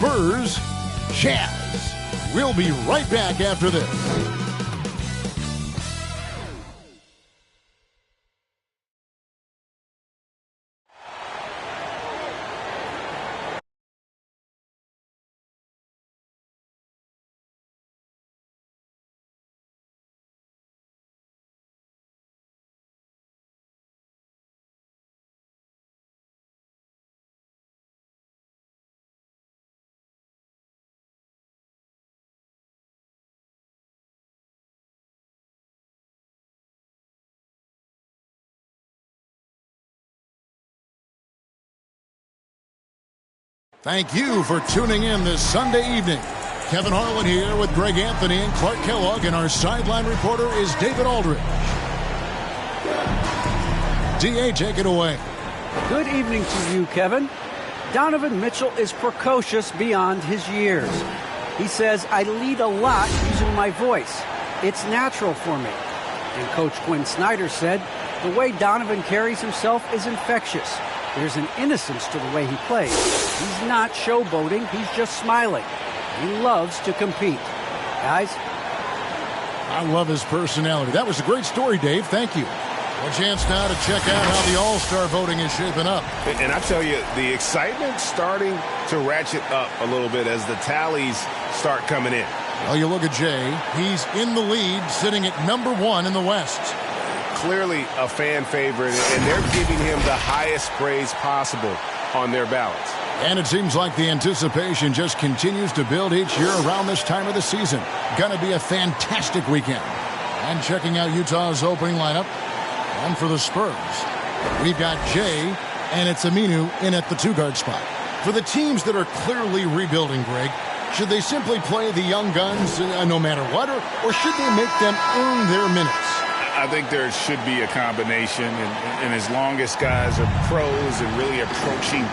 Spurs Jazz. We'll be right back after this. Thank you for tuning in this Sunday evening. Kevin Harlan here with Greg Anthony and Clark Kellogg, and our sideline reporter is David Aldridge. D.A., take it away. Good evening to you, Kevin. Donovan Mitchell is precocious beyond his years. He says, I lead a lot using my voice. It's natural for me. And Coach Quinn Snyder said, the way Donovan carries himself is infectious. There's an innocence to the way he plays. He's not showboating, he's just smiling. He loves to compete. Guys? I love his personality. That was a great story, Dave. Thank you. A chance now to check out how the All-Star voting is shaping up. And I tell you, the excitement's starting to ratchet up a little bit as the tallies start coming in. Well, you look at Jay. He's in the lead, sitting at #1 in the West. Clearly a fan favorite, and they're giving him the highest praise possible on their ballots. And it seems like the anticipation just continues to build each year around this time of the season. Gonna be a fantastic weekend. And checking out Utah's opening lineup. And for the Spurs, we've got Jay, and it's Aminu in at the 2-guard spot. For the teams that are clearly rebuilding, Greg, should they simply play the young guns no matter what, or should they make them earn their minutes? I think there should be a combination, and as long as guys are pros and really approaching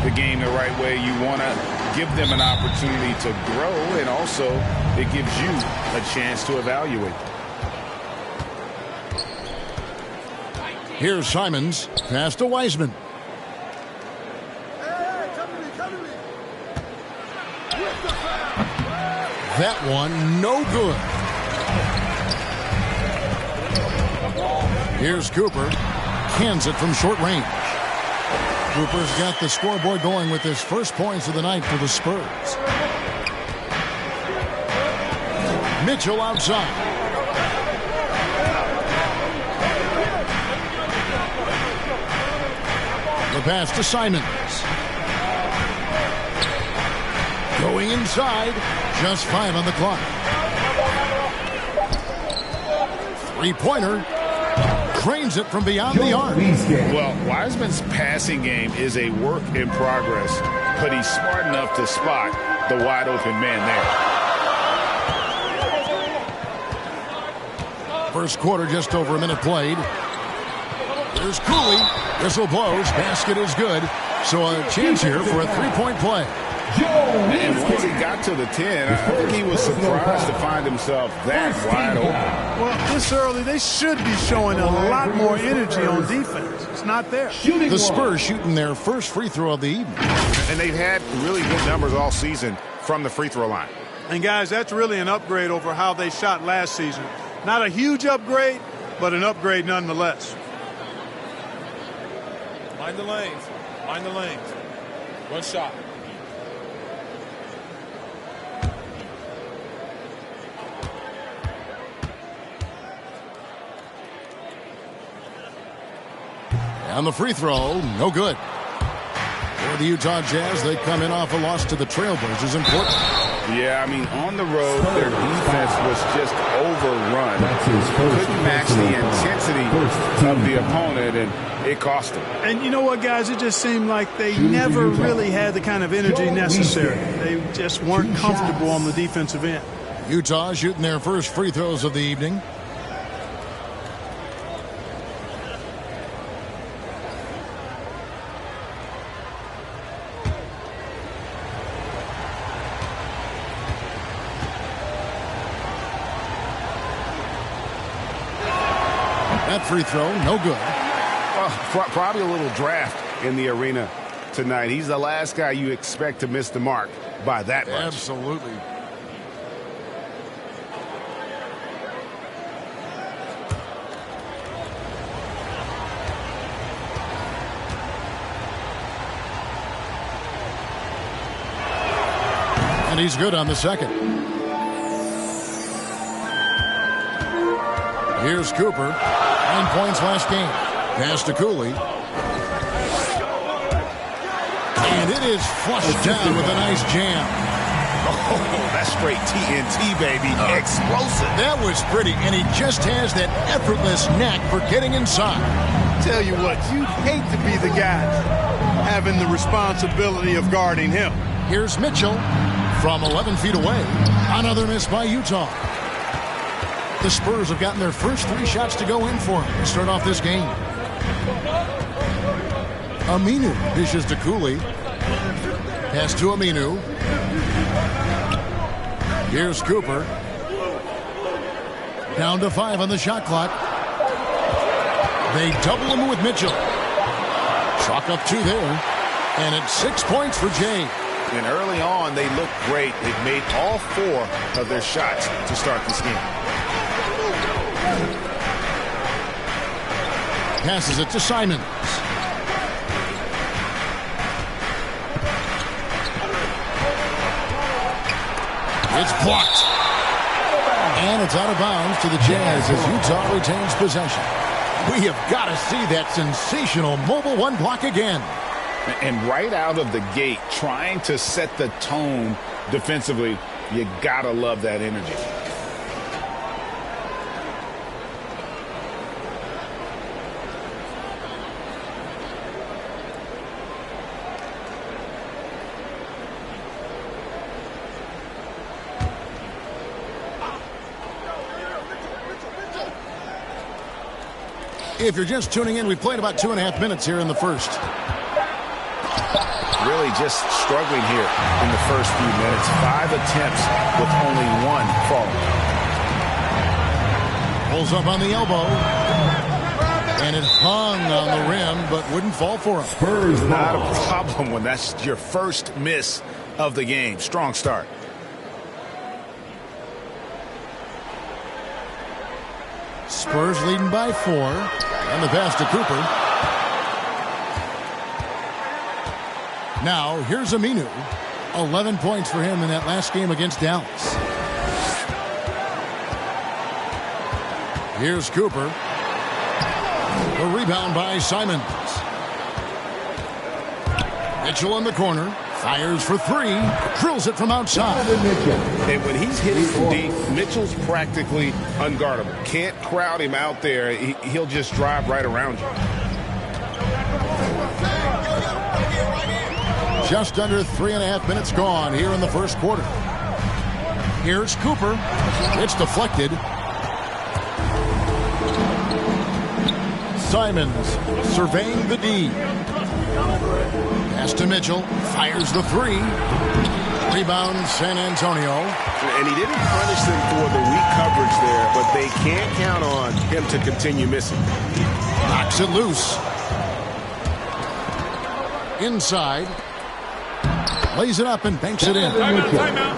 the game the right way, you want to give them an opportunity to grow, and also it gives you a chance to evaluate. Here's Simons, pass to Wiseman. That one, no good. Here's Cooper, cans it from short range. Cooper's got the scoreboard going with his first points of the night for the Spurs. Mitchell outside. The pass to Simons. Going inside, just 5 on the clock. Three-pointer. Trains it from beyond the arc. Well, Wiseman's passing game is a work in progress, but he's smart enough to spot the wide open man there. First quarter, just over a minute played. Here's Cooley. Whistle blows. Basket is good. So a chance here for a three-point play. And once he got to the 10, I think he was surprised to find himself that wide open. Well, this early, they should be showing a lot more energy on defense. It's not there. The Spurs shooting their first free throw of the evening. And they've had really good numbers all season from the free throw line. And, guys, that's really an upgrade over how they shot last season. Not a huge upgrade, but an upgrade nonetheless. Mind the lanes. Mind the lanes. One shot. And the free throw, no good. For the Utah Jazz, they come in off a loss to the Trailblazers in Portland. Yeah, I mean, on the road, their defense was just overrun. Couldn't match the intensity of the opponent, and it cost them. And you know what, guys? It just seemed like they never really had the kind of energy necessary. They just weren't comfortable on the defensive end. Utah shooting their first free throws of the evening. That free throw, no good. Probably a little draft in the arena tonight. He's the last guy you expect to miss the mark by that much. Absolutely. And he's good on the second. Here's Cooper. 9 points last game. Pass to Cooley. And it is flushed down with a nice jam. Oh, that's straight TNT, baby. Explosive. That was pretty, and he just has that effortless knack for getting inside. Tell you what, you'd hate to be the guy having the responsibility of guarding him. Here's Mitchell from 11 feet away. Another miss by Utah. The Spurs have gotten their first 3 shots to go in for him to start off this game. Aminu dishes to Cooley. Pass to Aminu. Here's Cooper. Down to 5 on the shot clock. They double him with Mitchell. Chalk up 2 there. And it's 6 points for Jay. And early on, they looked great. They've made all 4 of their shots to start this game. Passes it to Simons. It's blocked. And it's out of bounds to the Jazz as Utah retains possession. We have got to see that sensational mobile 1 block again. And right out of the gate, trying to set the tone defensively, you got to love that energy. If you're just tuning in, we played about 2.5 minutes here in the first. Really just struggling here in the first few minutes. 5 attempts with only 1 fall. Pulls up on the elbow. And it hung on the rim, but wouldn't fall for him. Spurs not a problem when that's your first miss of the game. Strong start. Spurs leading by 4. And the pass to Cooper. Now, here's Aminu. 11 points for him in that last game against Dallas. Here's Cooper. The rebound by Simons. Mitchell in the corner. Fires for 3. Drills it from outside. And when he's hitting from deep, Mitchell's practically unguardable. Can't crowd him out there. He'll just drive right around you. Just under 3.5 minutes gone here in the first quarter. Here's Cooper. It's deflected. Simons surveying the D. Pass to Mitchell. Fires the 3. Rebound San Antonio. And he didn't punish them for the weak coverage there, but they can't count on him to continue missing. Knocks it loose. Inside. Lays it up and banks it in.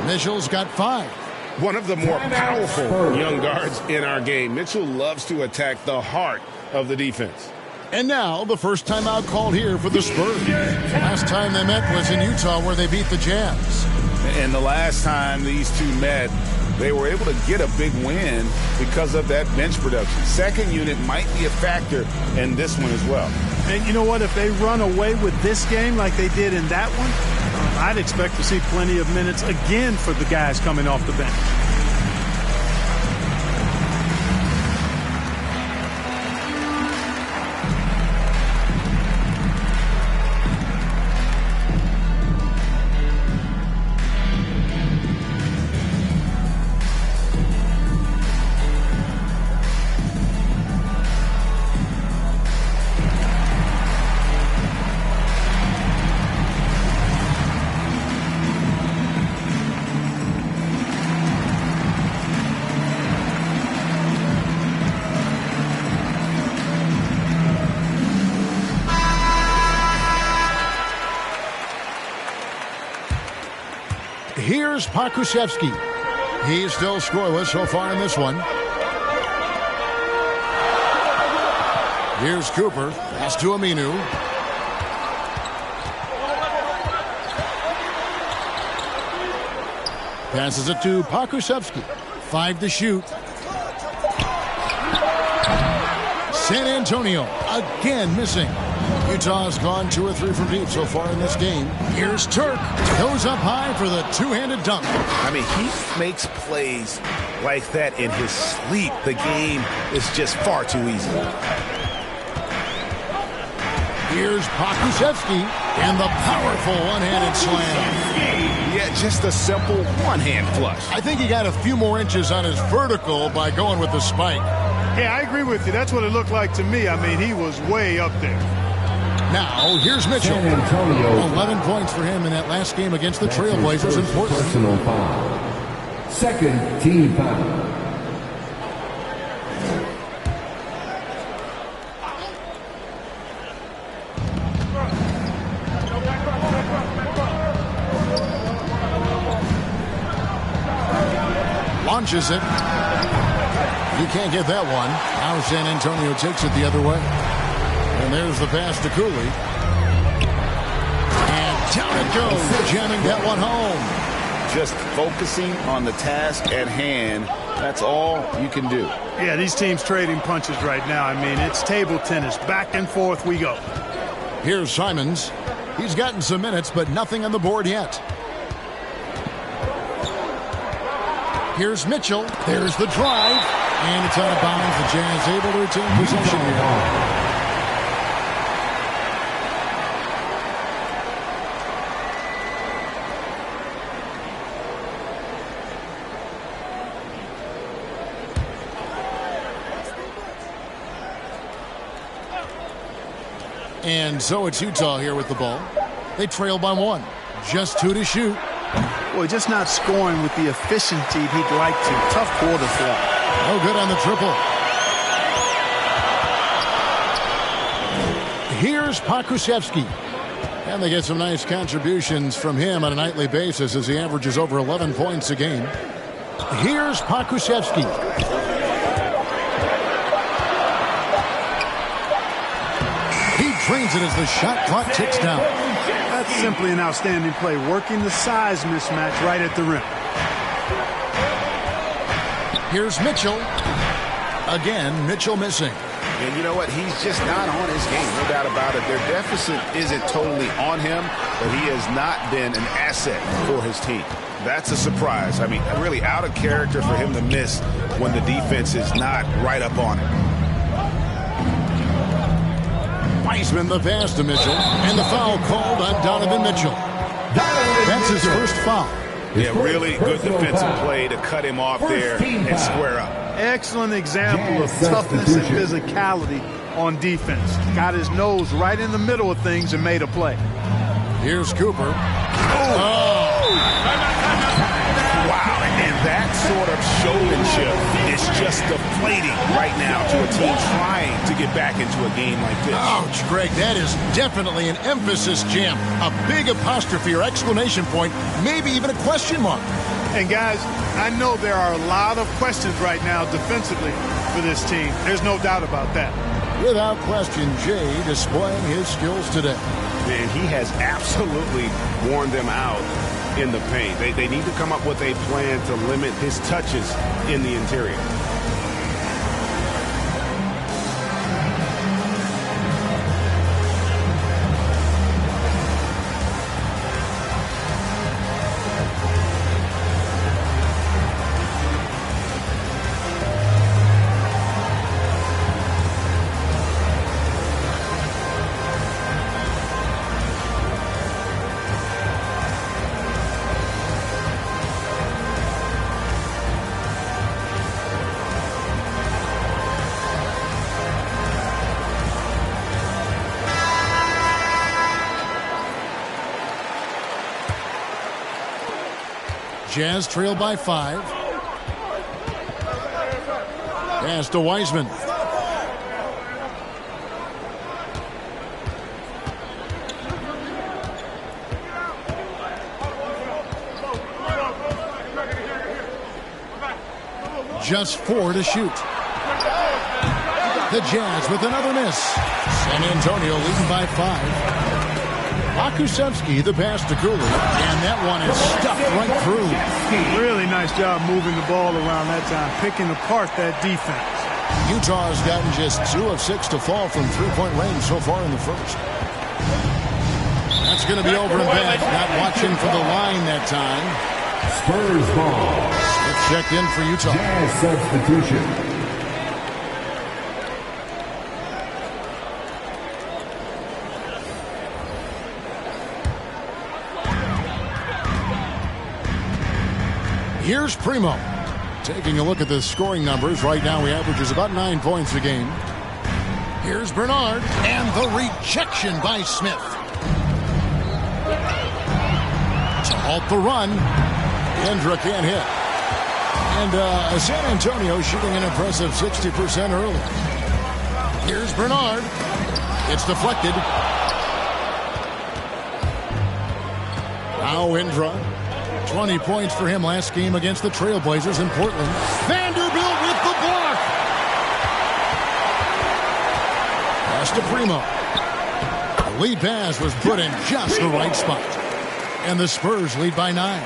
Mitchell's got 5. One of the more powerful young guards in our game. Mitchell loves to attack the heart of the defense. And now the first timeout called here for the Spurs. Last time they met was in Utah where they beat the Jazz. And the last time these two met, they were able to get a big win because of that bench production. Second unit might be a factor in this one as well. And you know what? If they run away with this game like they did in that one, I'd expect to see plenty of minutes again for the guys coming off the bench. Here's Pokusevski. He's still scoreless so far in this one. Here's Cooper. Pass to Aminu. Passes it to Pokusevski. 5 to shoot. San Antonio again missing. Utah's gone 2 or 3 from deep so far in this game. Here's Turk. Goes up high for the two-handed dunk. I mean, he makes plays like that in his sleep. The game is just far too easy. Here's Pokusevski and the powerful one-handed slam. Yeah, just a simple one-hand flush. I think he got a few more inches on his vertical by going with the spike. Yeah, I agree with you. That's what it looked like to me. I mean, he was way up there. Now, here's Mitchell. 11 points for him in that last game against the Trailblazers in Portland. Personal foul. Second team foul. Launches it. You can't get that one. Now San Antonio takes it the other way. And there's the pass to Cooley. And down it goes, jamming that one home. Just focusing on the task at hand. That's all you can do. Yeah, these teams trading punches right now. I mean, it's table tennis. Back and forth we go. Here's Simons. He's gotten some minutes, but nothing on the board yet. Here's Mitchell. There's the drive. And it's out of bounds. The Jazz able to retain possession here. And so it's Utah here with the ball. They trail by 1. Just 2 to shoot. Boy, just not scoring with the efficiency he'd like to. Tough quarter for him. No good on the triple. Here's Pokusevski. And they get some nice contributions from him on a nightly basis as he averages over 11 points a game. Here's Pokusevski. He drains it as the shot clock ticks down. That's simply an outstanding play, working the size mismatch right at the rim. Here's Mitchell. Again, Mitchell missing. And you know what? He's just not on his game, no doubt about it. Their deficit isn't totally on him, but he has not been an asset for his team. That's a surprise. I mean, really out of character for him to miss when the defense is not right up on him. Wiseman the pass to Mitchell, and the foul called on Donovan Mitchell. That's his first foul. Yeah, really good defensive play to cut him off there and square up. Excellent example of toughness and physicality on defense. Got his nose right in the middle of things and made a play. Here's Cooper. Wow, and that sort of showmanship is just deflating right now to a team trying to get back into a game like this. Ouch, Greg, that is definitely an emphasis jam. A big apostrophe or exclamation point, maybe even a question mark. And guys, I know there are a lot of questions right now defensively for this team. There's no doubt about that. Without question, Jay displaying his skills today. Man, he has absolutely worn them out in the paint. They need to come up with a plan to limit his touches in the interior. Jazz trail by 5. Pass to Wiseman. just 4 to shoot. The Jazz with another miss. San Antonio leading by 5. Akusevsky, the pass to Cooley, and that one is stuffed right through. Really nice job moving the ball around that time, picking apart that defense. Utah's gotten just 2 of 6 to fall from three-point range so far in the first. That's going to be over and back. Not watching for the line that time. Spurs ball. It's checked in for Utah. Jazz substitution. Here's Primo. Taking a look at the scoring numbers. Right now he averages about 9 points a game. Here's Bernard. And the rejection by Smith. To halt the run. Indra can't hit. And San Antonio shooting an impressive 60% early. Here's Bernard. It's deflected. Now Indra. 20 points for him last game against the Trailblazers in Portland. Vanderbilt with the block. Pass to Primo. The lead pass was put in just the right spot. And the Spurs lead by 9.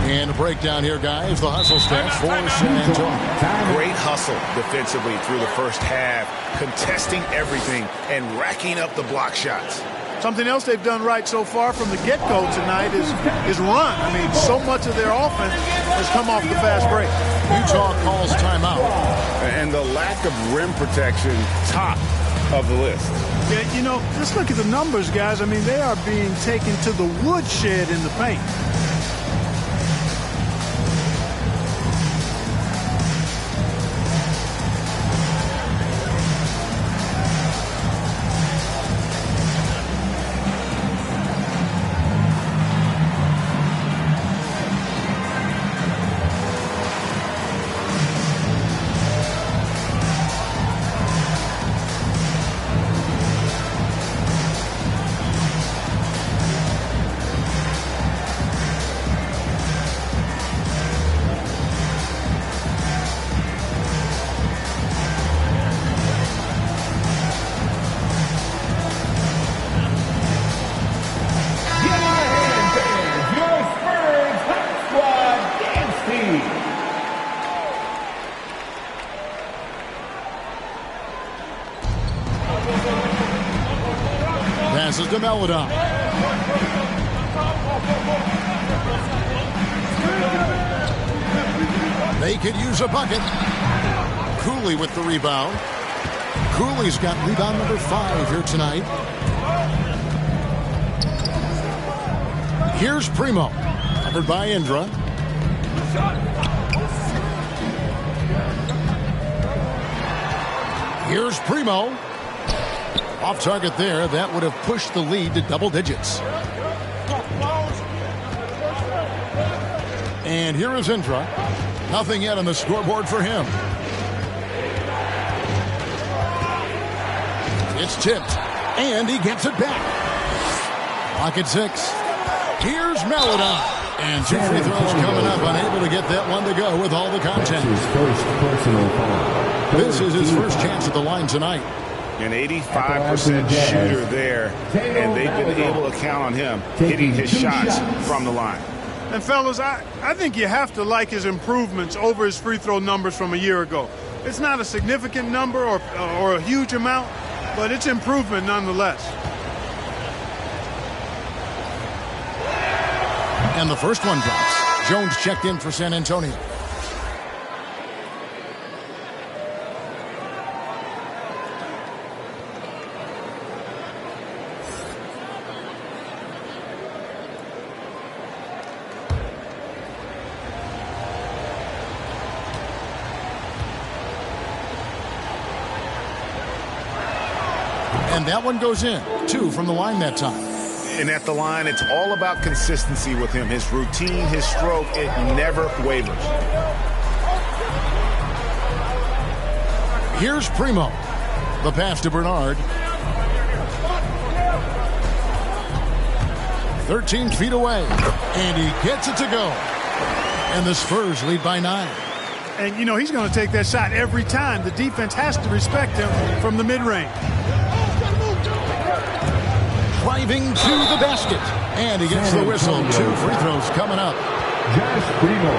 And a breakdown here, guys. The hustle stats for San Antonio. Great hustle defensively through the first half, contesting everything and racking up the block shots. Something else they've done right so far from the get-go tonight is run. I mean, so much of their offense has come off the fast break. Utah calls timeout. And the lack of rim protection, top of the list. Yeah, you know, just look at the numbers, guys. I mean, they are being taken to the woodshed in the paint. Passes to Melodon. They could use a bucket. Cooley with the rebound. Cooley's got rebound number 5 here tonight. Here's Primo. Covered by Indra. Here's Primo. Off target there. That would have pushed the lead to double digits. And here is Indra. Nothing yet on the scoreboard for him. It's tipped. And he gets it back. Clock at 6. Here's Melodon. And 2 free throws coming up. Unable to get that one to go with all the content. His first personal foul. This is his first chance at the line tonight. An 85% shooter there, and they've been able to count on him hitting his shots from the line. And fellas, I think you have to like his improvements over his free throw numbers from a year ago. It's not a significant number or a huge amount, but it's improvement nonetheless. And the first one drops. Jones checked in for San Antonio. And that one goes in. 2 from the line that time. And at the line, it's all about consistency with him. His routine, his stroke, it never wavers. Here's Primo. The pass to Bernard. 13 feet away. And he gets it to go. And the Spurs lead by 9. And, you know, he's going to take that shot every time. The defense has to respect him from the mid-range. Driving to the basket. And he gets the whistle. 2 free throws coming up. Josh Primo.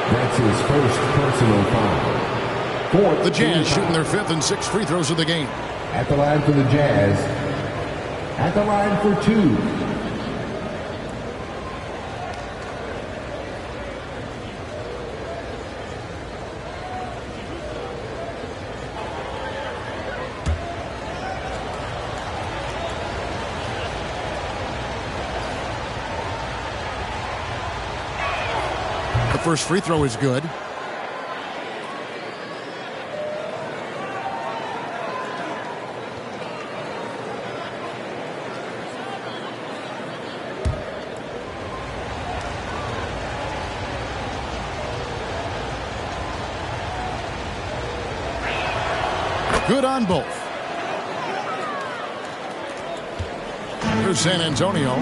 That's his first personal foul. The Jazz shooting their 5th and 6th free throws of the game. At the line for the Jazz. At the line for 2. The first free throw is good. Good on both. Here's San Antonio.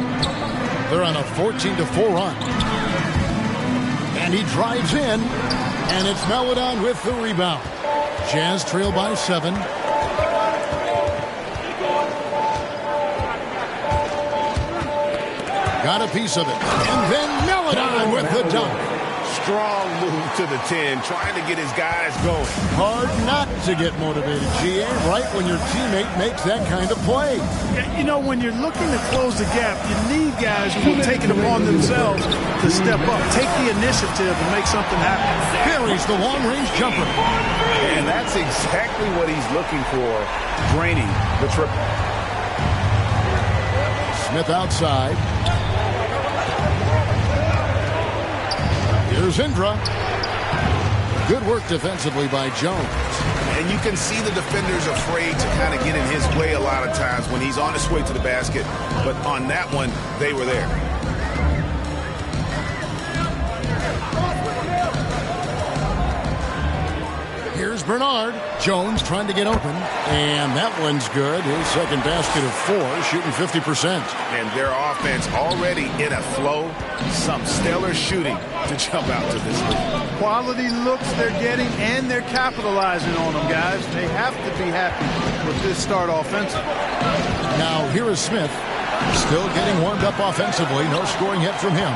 They're on a 14-4 run. And he drives in, and it's Melodon with the rebound. Jazz trail by 7. Got a piece of it. And then Melodon with the dunk. Strong move to the 10, trying to get his guys going. Hard not to get motivated, GA, right when your teammate makes that kind of play. Yeah, you know, when you're looking to close the gap, you need guys who will take it upon themselves to step up, take the initiative and make something happen. Buries the long-range jumper. And that's exactly what he's looking for, draining the triple. Smith outside. Here's Indra. Good work defensively by Jones. And you can see the defenders afraid to kind of get in his way a lot of times when he's on his way to the basket. But on that one, they were there. Here's Bernard. Jones trying to get open. And that one's good. His second basket of 4, shooting 50%. And their offense already in a flow. Some stellar shooting to jump out to this lead. Quality looks they're getting, and they're capitalizing on them, guys. They have to be happy with this start offensively. Now here is Smith. Still getting warmed up offensively. No scoring yet from him.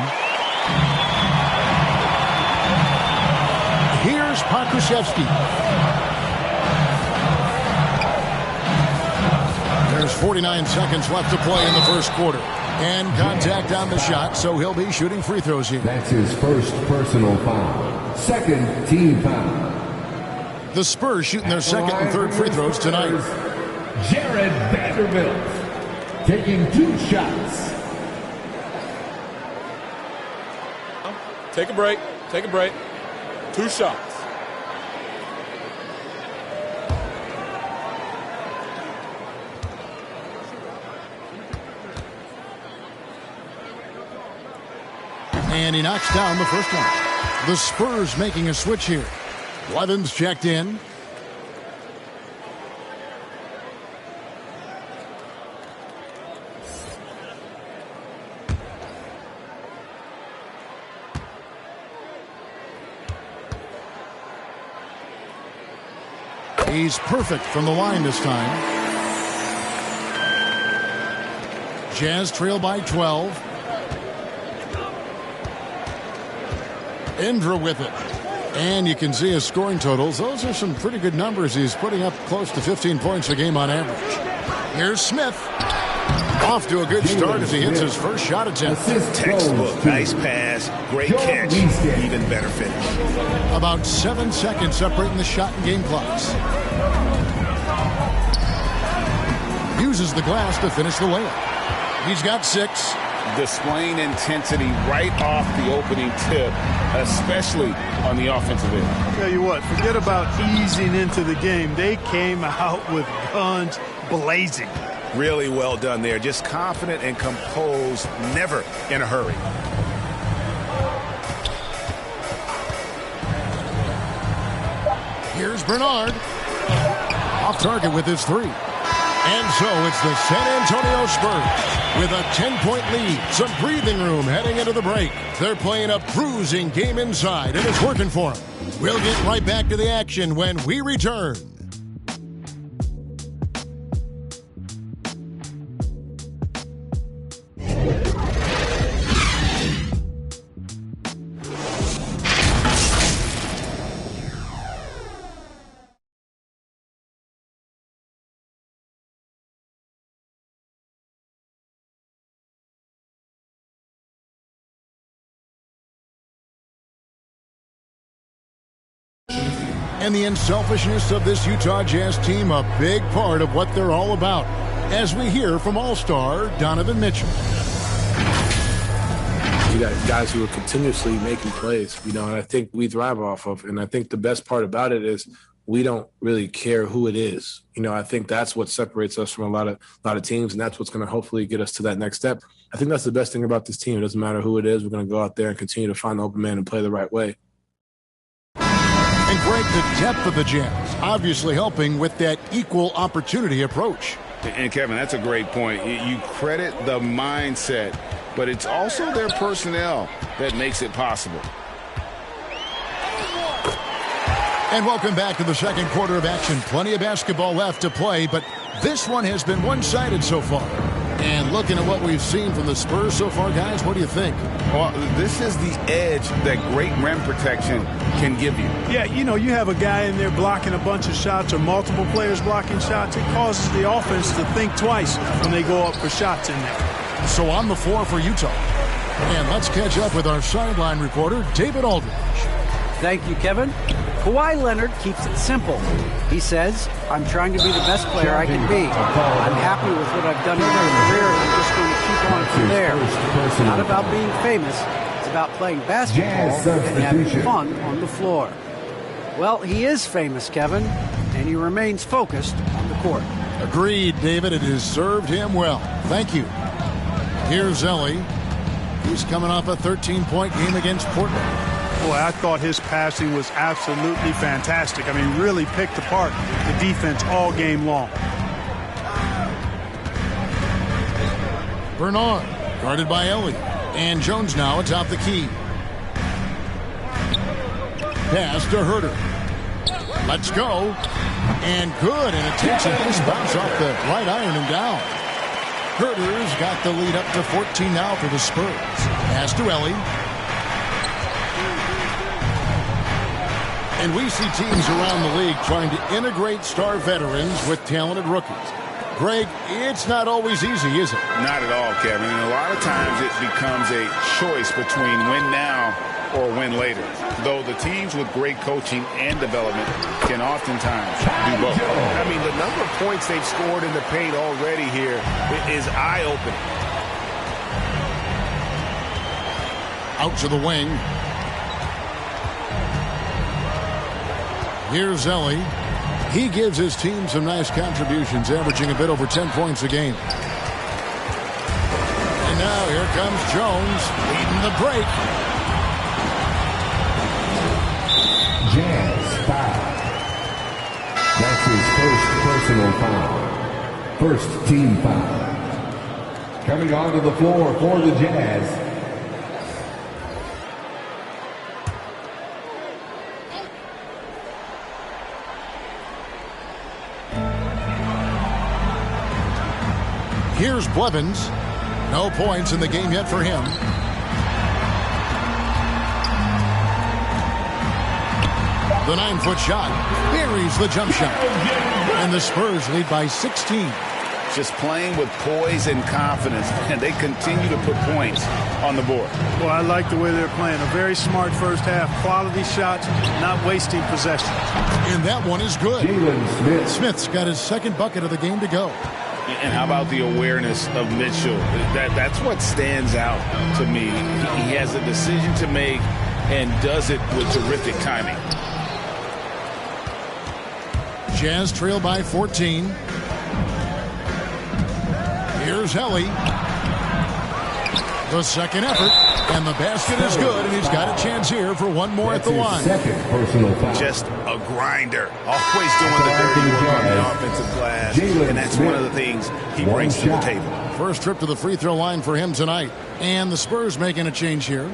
Here's Pokusevski. There's 49 seconds left to play in the first quarter. And contact on the shot, so he'll be shooting free throws here. That's his first personal foul. Second team foul. The Spurs shooting their second and third free throws tonight. Jared Vanderbilt taking 2 shots. Take a break. Take a break. 2 shots. And he knocks down the first one. The Spurs making a switch here. Levin's checked in. He's perfect from the line this time. Jazz trail by 12. Indra with it. And you can see his scoring totals. Those are some pretty good numbers. He's putting up close to 15 points a game on average. Here's Smith. Off to a good start as he hits his first shot attempt. Textbook. Nice pass. Great catch. Even better finish. About 7 seconds separating the shot and game clocks. Uses the glass to finish the layup. He's got 6. Displaying intensity right off the opening tip, especially on the offensive end. Tell you what, forget about easing into the game. They came out with guns blazing. Really well done there. Just confident and composed, never in a hurry. Here's Bernard. Off target with his 3. And so it's the San Antonio Spurs with a 10-point lead. Some breathing room heading into the break. They're playing a bruising game inside, and it's working for them. We'll get right back to the action when we return. And the unselfishness of this Utah Jazz team, a big part of what they're all about, as we hear from All-Star Donovan Mitchell. You got guys who are continuously making plays, and I think we thrive off of. And I think the best part about it is we don't really care who it is. I think that's what separates us from a lot of teams, and that's what's going to hopefully get us to that next step. I think that's the best thing about this team. It doesn't matter who it is. We're going to go out there and continue to find the open man and play the right way. And Greg, the depth of the Jazz obviously helping with that equal opportunity approach. And Kevin, that's a great point. You credit the mindset, but it's also their personnel that makes it possible. And welcome back to the second quarter of action. Plenty of basketball left to play, but this one has been one-sided so far. And looking at what we've seen from the Spurs so far, guys, what do you think? Well, this is the edge that great rim protection can give you. Yeah, you have a guy in there blocking a bunch of shots or multiple players blocking shots. It causes the offense to think twice when they go up for shots in there. So on the floor for Utah. And let's catch up with our sideline reporter, David Aldridge. Thank you, Kevin. Kawhi Leonard keeps it simple. He says, I'm trying to be the best player I can be. I'm happy with what I've done in my career, and I'm just going to keep on from there. It's not about being famous. It's about playing basketball and having fun on the floor. Well, he is famous, Kevin, and he remains focused on the court. Agreed, David. It has served him well. Thank you. Here's Ellie. He's coming off a 13-point game against Portland. Boy, I thought his passing was absolutely fantastic. Really picked apart the defense all game long. Bernard, guarded by Ellie. And Jones now atop the key. Pass to Herter. Let's go. And good. And it takes a nice bounce off the right iron and down. Herter's got the lead up to 14 now for the Spurs. Pass to Ellie. And we see teams around the league trying to integrate star veterans with talented rookies. Greg, it's not always easy, is it? Not at all, Kevin. And a lot of times it becomes a choice between win now or win later. Though the teams with great coaching and development can oftentimes do both. The number of points they've scored in the paint already here is eye-opening. Out to the wing. Here's Ellie. He gives his team some nice contributions, averaging a bit over 10 points a game. And now here comes Jones, leading the break. Jazz foul. That's his first personal foul. First team foul. Coming onto the floor for the Jazz. Here's Blevins. No points in the game yet for him. The 9-foot shot buries the jump shot. And the Spurs lead by 16. Just playing with poise and confidence, and they continue to put points on the board. Well, I like the way they're playing. A very smart first half. Quality shots, not wasting possessions. And that one is good. Smith. Smith's got his second bucket of the game to go. And how about the awareness of Mitchell? That's what stands out to me. He has a decision to make and does it with terrific timing. Jazz trail by 14. Here's Helly. The second effort, and the basket is good, and he's got a chance here for one more at the line. Second personal foul. Just a grinder. Always doing the dirty work on the offensive glass, and that's one of the things he brings to the table. First trip to the free throw line for him tonight. And the Spurs making a change here.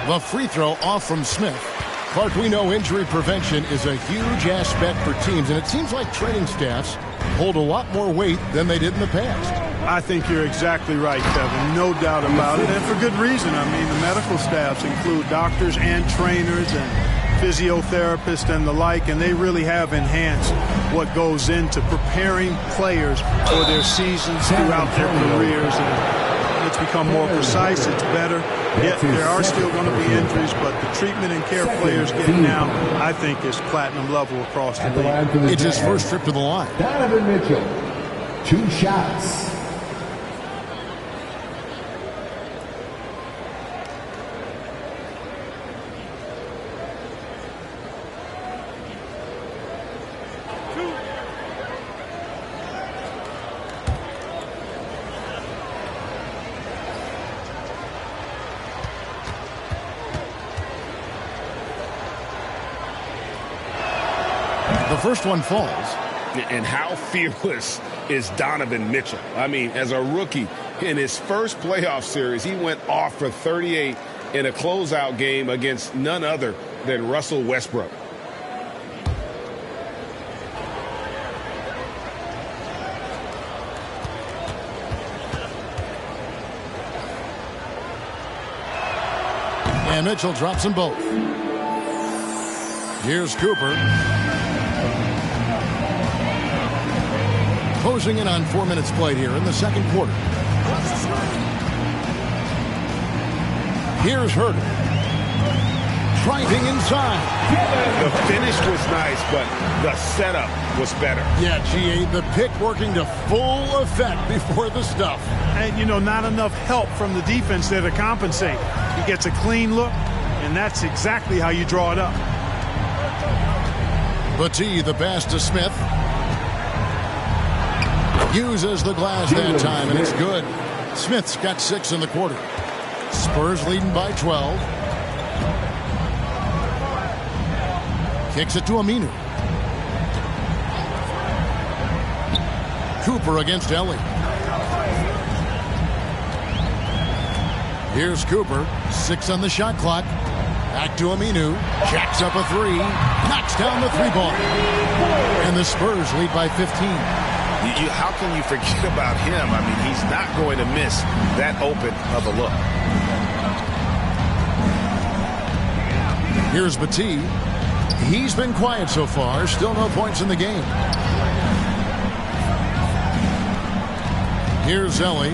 The free throw off from Smith. Clark, we know injury prevention is a huge aspect for teams, and it seems like training staffs hold a lot more weight than they did in the past. I think you're exactly right, Kevin. No doubt about it, and for good reason. I mean, the medical staffs include doctors and trainers and physiotherapists and the like, and they really have enhanced what goes into preparing players for their seasons throughout their careers. And it's become more precise. It's better. Yet there are still going to be injuries, but the treatment and care players get now, I think, is platinum level across the league. It's his first trip to the line. Donovan Mitchell, 2 shots. The first one falls. And how fearless is Donovan Mitchell? I mean, as a rookie, in his first playoff series, he went off for 38 in a closeout game against none other than Russell Westbrook. And Mitchell drops them both. Here's Cooper. Closing in on 4 minutes played here in the second quarter. Here's Herter. Driving inside. The finish was nice, but the setup was better. Yeah, G8, the pick working to full effect before the stuff. And, you know, not enough help from the defense there to compensate. He gets a clean look, and that's exactly how you draw it up. Battie, the pass to Smith. Uses the glass that time, and it's good. Smith's got 6 in the quarter. Spurs leading by 12. Kicks it to Aminu. Cooper against Ellie. Here's Cooper. 6 on the shot clock. Back to Aminu. Jacks up a 3. Knocks down the 3-ball. And the Spurs lead by 15. How can you forget about him? I mean, he's not going to miss that open of a look. Here's Battie. He's been quiet so far. Still no points in the game. Here's Ellie.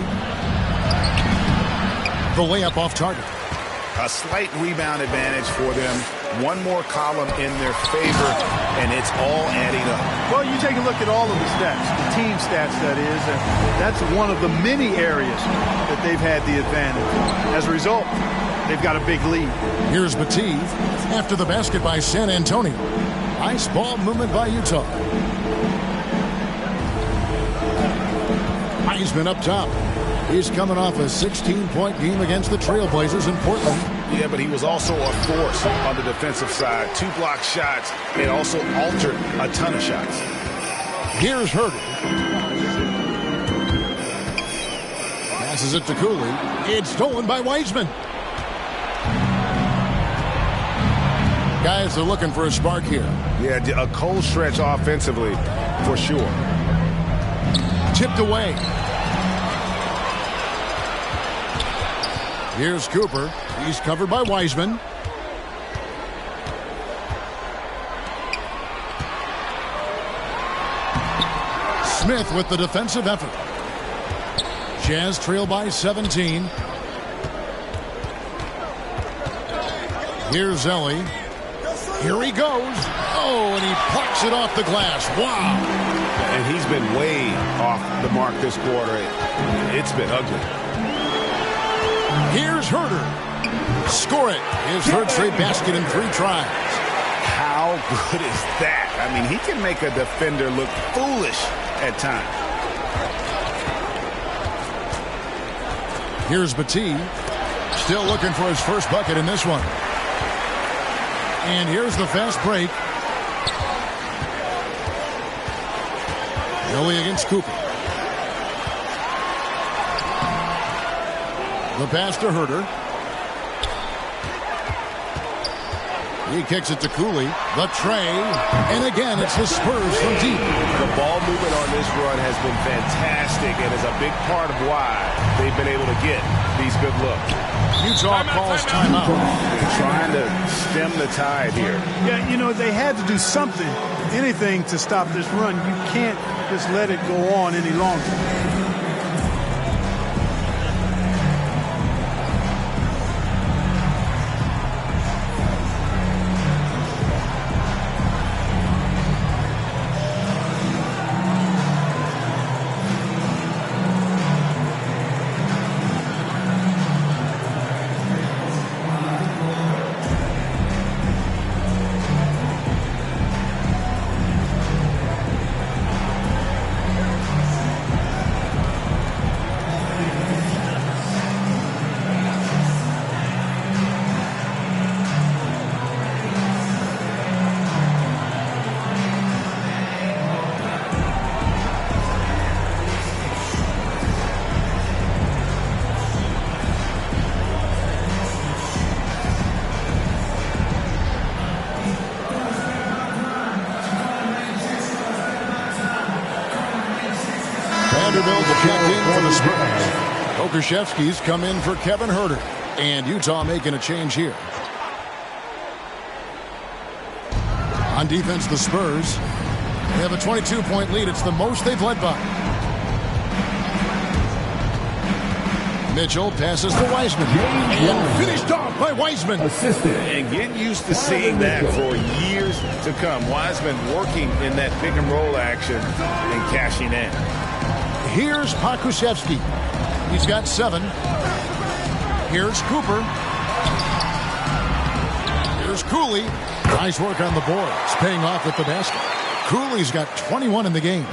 The layup off target. A slight rebound advantage for them. One more column in their favor, and it's all adding up. Well, you take a look at all of the stats, the team stats, that is, and that's one of the many areas that they've had the advantage. As a result, they've got a big lead. Here's Battie after the basket by San Antonio. Nice ball movement by Utah. Heisman up top. He's coming off a 16-point game against the Trailblazers in Portland. Yeah, but he was also a force on the defensive side. 2 block shots, and also altered a ton of shots. Here's Herter. Passes it to Cooley. It's stolen by Wiseman. Guys are looking for a spark here. Yeah, a cold stretch offensively, for sure. Tipped away. Here's Cooper. He's covered by Wiseman. Smith with the defensive effort. Jazz trail by 17. Here's Ellie. Here he goes. Oh, and he plucks it off the glass. Wow. And he's been way off the mark this quarter. It's been ugly. Here's Herder. Score it. His third straight basket in 3 tries. How good is that? I mean, he can make a defender look foolish at times. Here's Battie. Still looking for his first bucket in this one. And here's the fast break. Early against Cooper. The pass to Herder. He kicks it to Cooley. The tray. And again, it's the Spurs from deep. The ball movement on this run has been fantastic and is a big part of why they've been able to get these good looks. Utah calls timeout. They're trying to stem the tide here. Yeah, you know, they had to do something, anything to stop this run. You can't just let it go on any longer. Vanderbilt checked in for the Spurs. Pokusevski's come in for Kevin Herder. And Utah making a change here. On defense, the Spurs. They have a 22-point lead. It's the most they've led by. Mitchell passes to Wiseman. And finished off by Wiseman. Assisted. And get used to seeing that for years to come. Wiseman working in that pick and roll action and cashing in. Here's Pokusevski. He's got 7. Here's Cooper. Here's Cooley. Nice work on the boards, paying off with the basket. Cooley's got 21 in the game.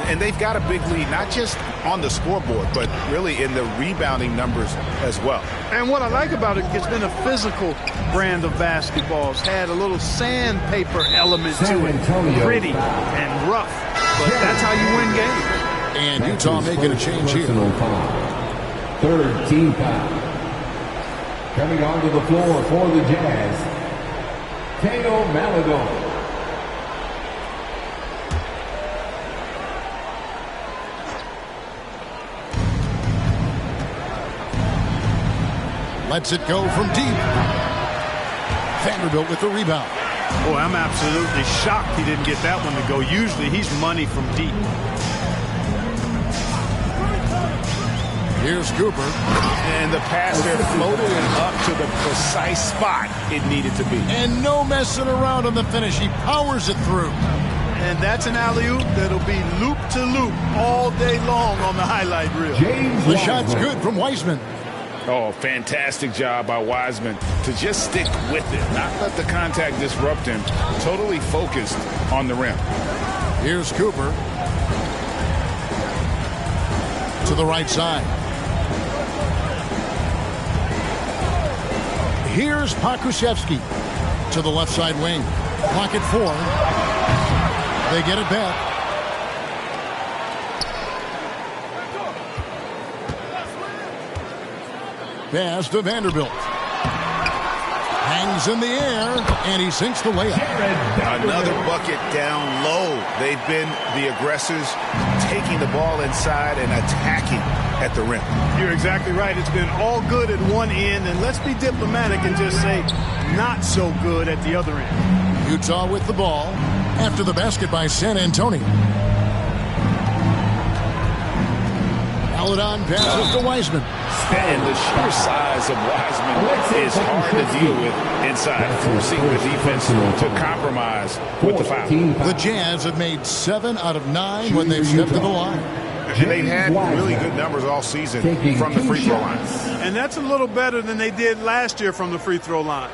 And they've got a big lead, not just on the scoreboard, but really in the rebounding numbers as well. And what I like about it, it's been a physical brand of basketball. It's had a little sandpaper element to it. Gritty and rough. But that's how you win games. And Utah making a change here. Third team foul. Coming onto the floor for the Jazz, Tato Maladon. Lets it go from deep. Vanderbilt with the rebound. Boy, I'm absolutely shocked he didn't get that one to go. Usually he's money from deep. Here's Cooper. And the pass there floated it up to the precise spot it needed to be. And no messing around on the finish. He powers it through. And that's an alley-oop that'll be loop to loop all day long on the highlight reel. The shot's good from Wiseman. Oh, fantastic job by Wiseman to just stick with it, not let the contact disrupt him. Totally focused on the rim. Here's Cooper. To the right side. Here's Pokusevski to the left side wing. Clock at 4. They get it back. Pass to Vanderbilt. Hangs in the air, and he sinks the layup. Another bucket down low. They've been the aggressors, taking the ball inside and attacking at the rim. You're exactly right. It's been all good at one end, and let's be diplomatic and just say not so good at the other end. Utah with the ball after the basket by San Antonio. Maladon passes to Wiseman. And the sheer size size of Wiseman is hard to deal with inside, forcing the defense to compromise with the foul. The Jazz have made 7 out of 9 when they've stepped to the line. And they've had really good numbers all season from the free throw line. And that's a little better than they did last year from the free throw line.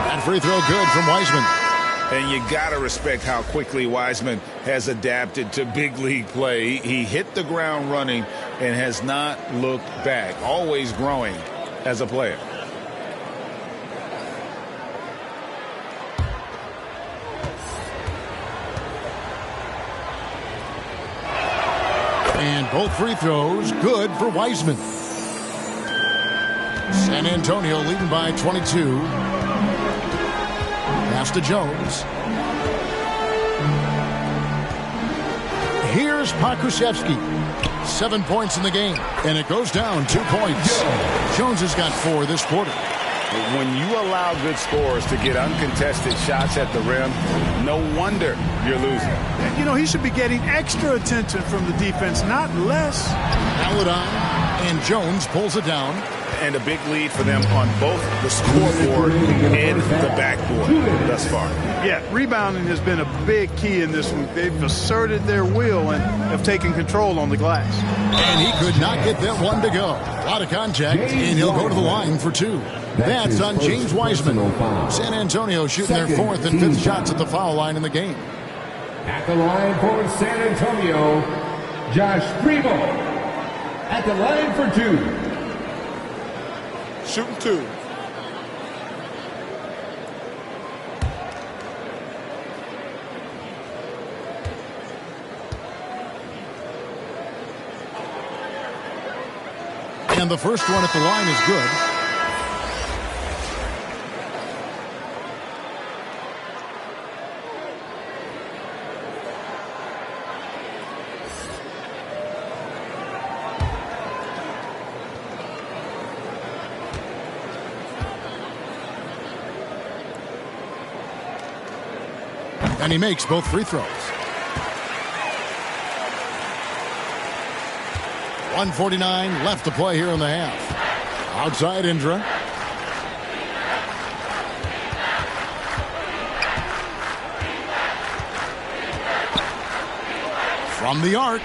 That free throw good from Wiseman. And you got to respect how quickly Wiseman has adapted to big league play. He hit the ground running and has not looked back, always growing as a player. And both free throws good for Wiseman. San Antonio leading by 22. Pass to Jones. Here's Pokusevski. 7 points in the game, and it goes down 2 points. Jones has got 4 this quarter. When you allow good scorers to get uncontested shots at the rim, no wonder you're losing. You know, he should be getting extra attention from the defense, not less. Paladon, and Jones pulls it down. And a big lead for them on both the scoreboard and the backboard thus far. Yeah, rebounding has been a big key in this one. They've asserted their will and have taken control on the glass. And he could not get that one to go. A lot of contact, and he'll go to the line for 2. That's on James Wiseman. San Antonio shooting their 4th and 5th shots at the foul line in the game. At the line for San Antonio, Josh Primo. At the line for 2. Shooting 2. And the first one at the line is good. And he makes both free throws. 1:49 left to play here in the half. Outside Indra. From the arc.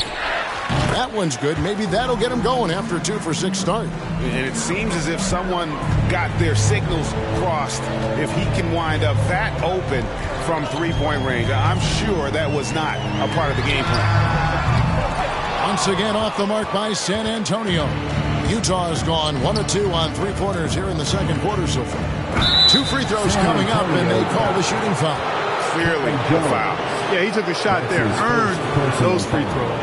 That one's good. Maybe that'll get him going after a 2-for-6 start. And it seems as if someone got their signals crossed. If he can wind up that open from three-point range, I'm sure that was not a part of the game plan. Once again off the mark by San Antonio. Utah has gone 1 of 2 on three-pointers here in the second quarter so far. 2 free throws coming up, and they call the shooting foul. Clearly a foul. Yeah, he took a shot there, earned those free throws.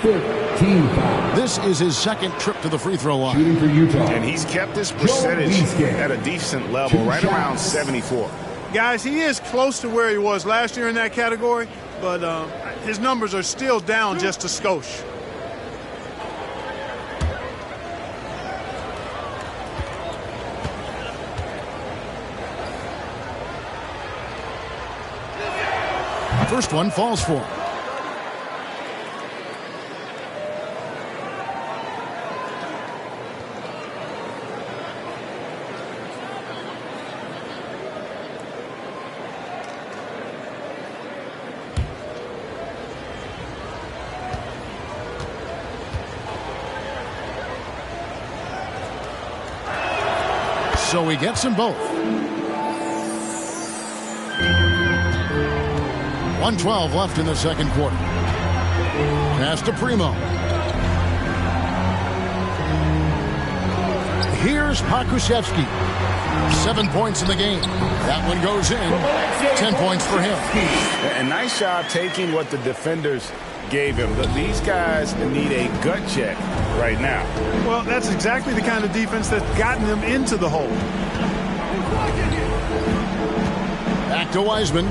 15 foul. This is his second trip to the free throw line. Shooting for Utah. And he's kept this percentage at a decent level, right around 74. Guys, he is close to where he was last year in that category, but his numbers are still down just a skosh. First one falls for him. So he gets them both. 1:12 left in the second quarter. Pass to Primo. Here's Pokusevski. 7 points in the game. That one goes in. 10 points for him. A nice job taking what the defenders gave him. But these guys need a gut check right now. Well, that's exactly the kind of defense that's gotten them into the hole. Back to Wiseman.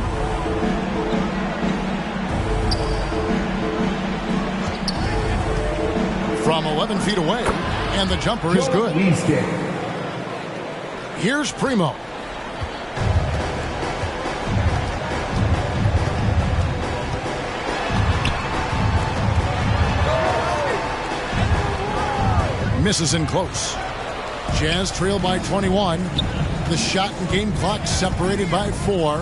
From 11 feet away, and the jumper is good. Here's Primo. Misses in close. Jazz trail by 21. The shot and game clock separated by 4.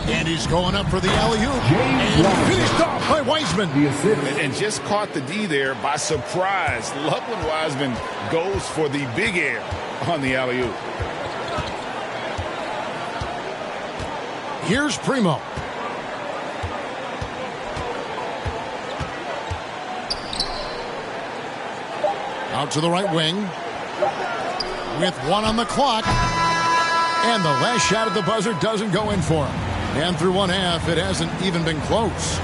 And he's going up for the alley-oop. And finished off by Wiseman. And just caught the D there by surprise. Loveland Wiseman goes for the big air on the alley-oop. Here's Primo. Out to the right wing. With 1 on the clock. And the last shot at the buzzer doesn't go in for him. And through 1 half, it hasn't even been close.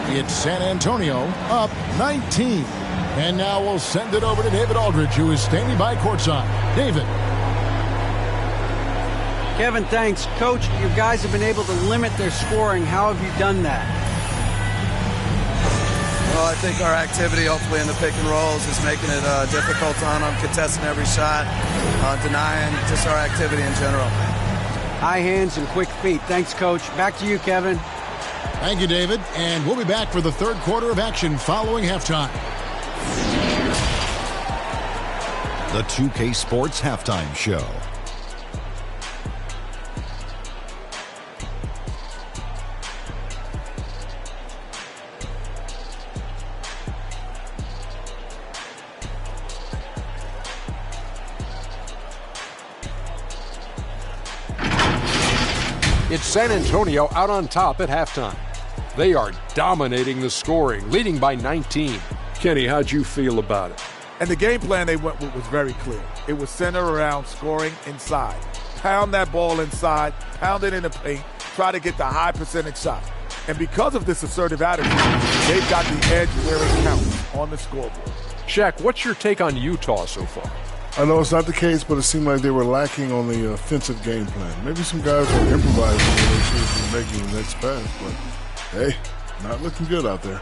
It's San Antonio up 19. And now we'll send it over to David Aldridge, who is standing by courtside. David. Kevin, thanks. Coach, you guys have been able to limit their scoring. How have you done that? Well, I think our activity ultimately in the pick and rolls is making it difficult on them, contesting every shot, denying just our activity in general. High hands and quick feet. Thanks, Coach. Back to you, Kevin. Thank you, David. And we'll be back for the third quarter of action following halftime. The 2K Sports Halftime Show. It's San Antonio out on top at halftime. They are dominating the scoring, leading by 19. Kenny, how'd you feel about it? And the game plan they went with was very clear. It was centered around scoring inside. Pound that ball inside, pound it in the paint, try to get the high percentage shot. And because of this assertive attitude, they've got the edge where it counts on the scoreboard. Shaq, what's your take on Utah so far? I know it's not the case, but it seemed like they were lacking on the offensive game plan. Maybe some guys were improvising when they should be making the next pass, but hey, not looking good out there.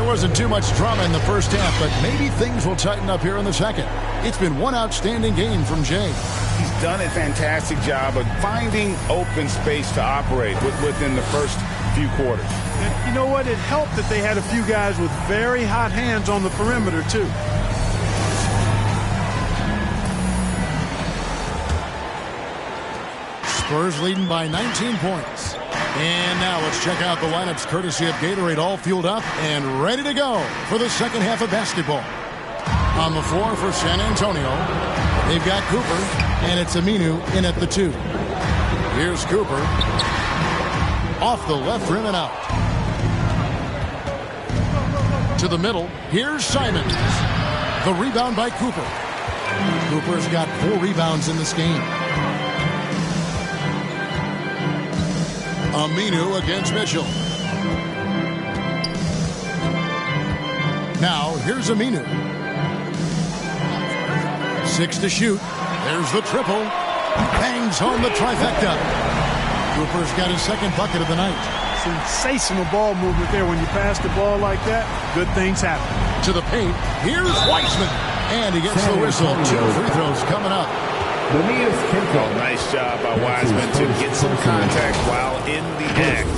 Wasn't too much drama in the first half, but maybe things will tighten up here in the second. It's been one outstanding game from Jay. He's done a fantastic job of finding open space to operate within the first few quarters. And you know what? It helped that they had a few guys with very hot hands on the perimeter, too. Spurs leading by 19 points. And now let's check out the lineups courtesy of Gatorade, all fueled up and ready to go for the second half of basketball. On the floor for San Antonio, they've got Cooper, and it's Aminu in at the 2. Here's Cooper. Off the left rim and out. To the middle, here's Simons. The rebound by Cooper. Cooper's got 4 rebounds in this game. Aminu against Mitchell. Now, here's Aminu. 6 to shoot. There's the triple. Bangs home the trifecta. Cooper's got his second bucket of the night. Sensational ball movement there. When you pass the ball like that, good things happen. To the paint, here's Wiseman. And he gets the whistle. 2 free throws coming up. Oh, nice job by Wiseman to get some contact while in the act.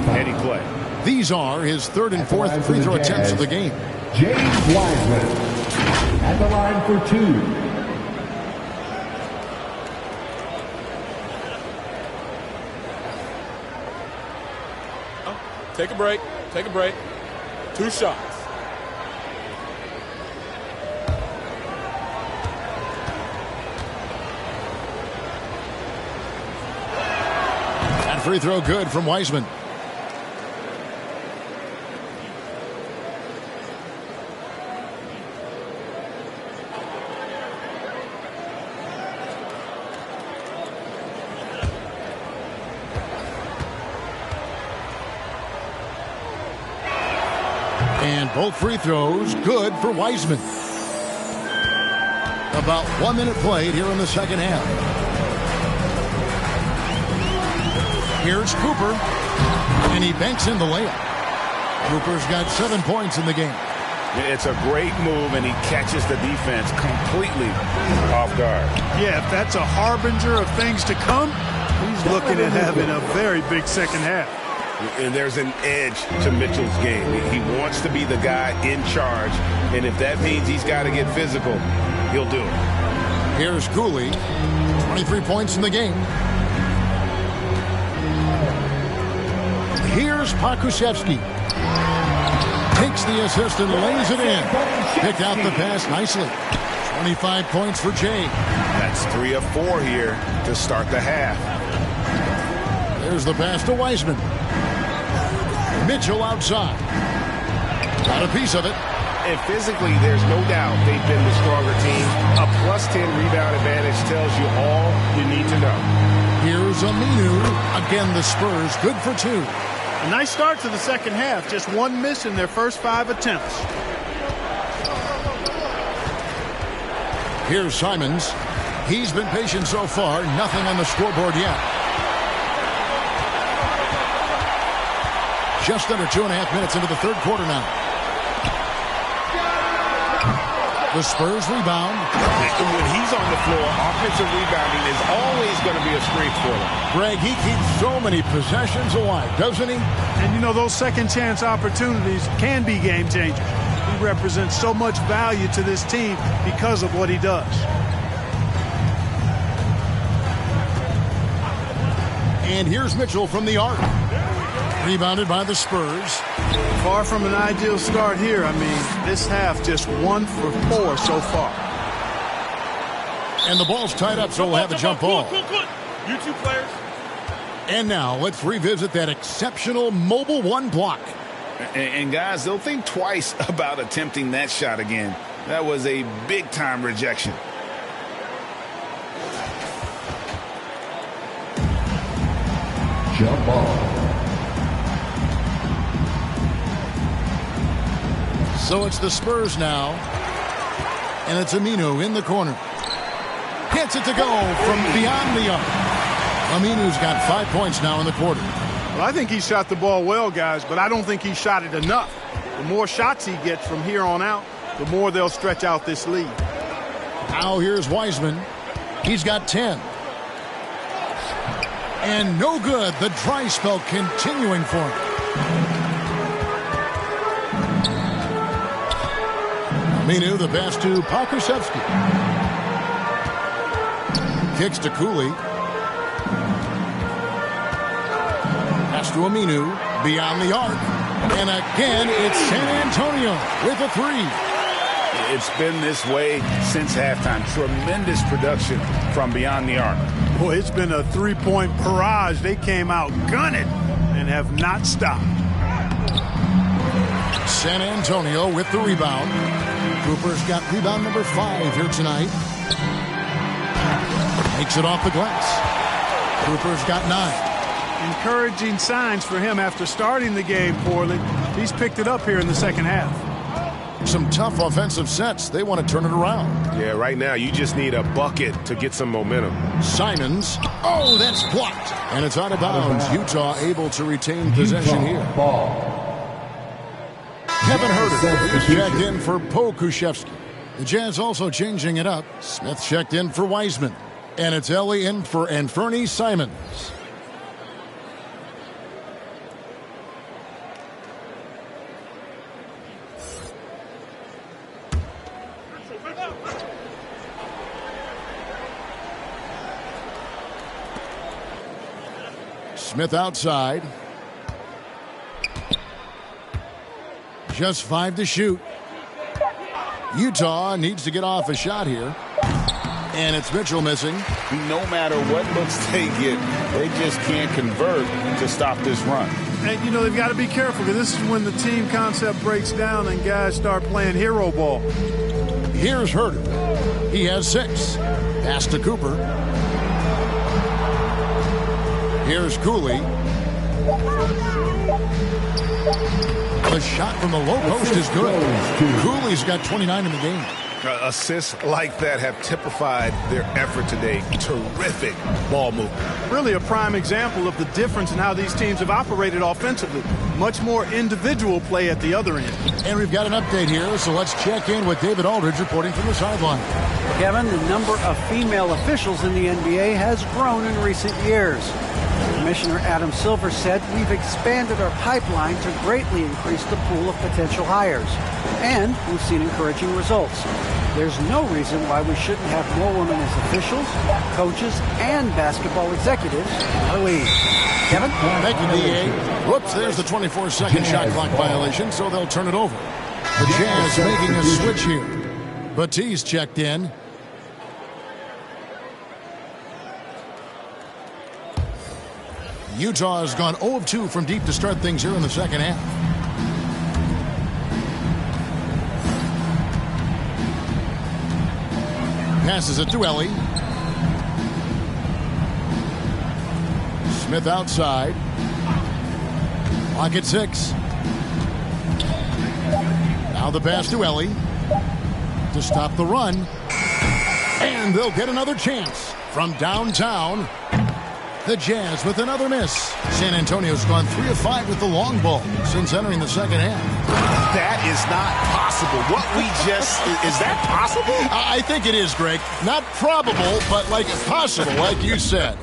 Heady play. These are his third and fourth free throw attempts of the game. James Wiseman at the line for 2. Take a break. Take a break. 2 shots. That free throw good from Wiseman. And both free throws good for Wiseman. About 1 minute played here in the second half. Here's Cooper, and he banks in the layup. Cooper's got 7 points in the game. It's a great move, and he catches the defense completely off guard. Yeah, if that's a harbinger of things to come, he's looking at having a very big second half. And there's an edge to Mitchell's game. He wants to be the guy in charge, and if that means he's got to get physical, he'll do it. Here's Cooley, 23 points in the game. Here's Pokusevski. Takes the assist and lays it in. Picked out the pass nicely. 25 points for Jay. That's 3 of 4 here to start the half. There's the pass to Wiseman. Mitchell outside. Got a piece of it. And physically, there's no doubt they've been the stronger team. A +10 rebound advantage tells you all you need to know. Here's Aminu. Again, the Spurs good for 2. A nice start to the second half. Just 1 miss in their first 5 attempts. Here's Simons. He's been patient so far. Nothing on the scoreboard yet. Just under 2.5 minutes into the third quarter now. The Spurs rebound. When he's on the floor, offensive rebounding is always going to be a strength for them. Greg, he keeps so many possessions alive, doesn't he? And, you know, those second chance opportunities can be game changers. He represents so much value to this team because of what he does. And here's Mitchell from the arc. Rebounded by the Spurs. Far from an ideal start here. I mean, this half just 1 for 4 so far. And the ball's tied up, so we'll have a jump ball. You two players. And now let's revisit that exceptional mobile 1 block. And guys, they'll think twice about attempting that shot again. That was a big-time rejection. Jump ball. So it's the Spurs now. And it's Aminu in the corner. Gets it to go from beyond the arc. Aminu's got 5 points now in the quarter. Well, I think he shot the ball well, guys, but I don't think he shot it enough. The more shots he gets from here on out, the more they'll stretch out this lead. Now here's Wiseman. He's got 10. And no good. The dry spell continuing for him. Aminu, the pass to Pokusevski. Kicks to Cooley. Pass to Aminu. Beyond the arc. And again, it's San Antonio with a 3. It's been this way since halftime. Tremendous production from beyond the arc. Boy, it's been a 3-point barrage. They came out gunning and have not stopped. San Antonio with the rebound. Cooper's got rebound number 5 here tonight. Makes it off the glass. Cooper's got 9. Encouraging signs for him after starting the game poorly. He's picked it up here in the second half. Some tough offensive sets. They want to turn it around. Yeah, right now you just need a bucket to get some momentum. Simons. Oh, that's blocked. And it's out of bounds. Utah able to retain possession here. Kevin Herter is checked in for Pokusevski. The Jazz also changing it up. Smith checked in for Wiseman. And it's Ellie in for Anfernee Simons. Smith outside. Just 5 to shoot. Utah needs to get off a shot here. And it's Mitchell missing. No matter what looks they get, they just can't convert to stop this run. And, you know, they've got to be careful because this is when the team concept breaks down and guys start playing hero ball. Here's Herter. He has 6. Pass to Cooper. Here's Cooley. The shot from the low post is good. Cooley's got 29 in the game. Assists like that have typified their effort today. Terrific ball movement. Really a prime example of the difference in how these teams have operated offensively. Much more individual play at the other end. And we've got an update here, so let's check in with David Aldridge reporting from the sideline. Kevin, the number of female officials in the NBA has grown in recent years. Commissioner Adam Silver said we've expanded our pipeline to greatly increase the pool of potential hires. And we've seen encouraging results. There's no reason why we shouldn't have more women as officials, coaches, and basketball executives in our league. Kevin? Thank you, D.A. Whoops, there's the 24-second shot clock violation, so they'll turn it over. The Jazz making a switch here. Batiste checked in. Utah has gone 0 of 2 from deep to start things here in the second half. Passes it to Ellie. Smith outside. Lock at 6. Now the pass to Ellie to stop the run. And they'll get another chance from downtown. The Jazz with another miss. San Antonio's gone 3 of 5 with the long ball since entering the second half. That is not possible. What we just... Is that possible? I think it is, Greg. Not probable, but like possible, like you said.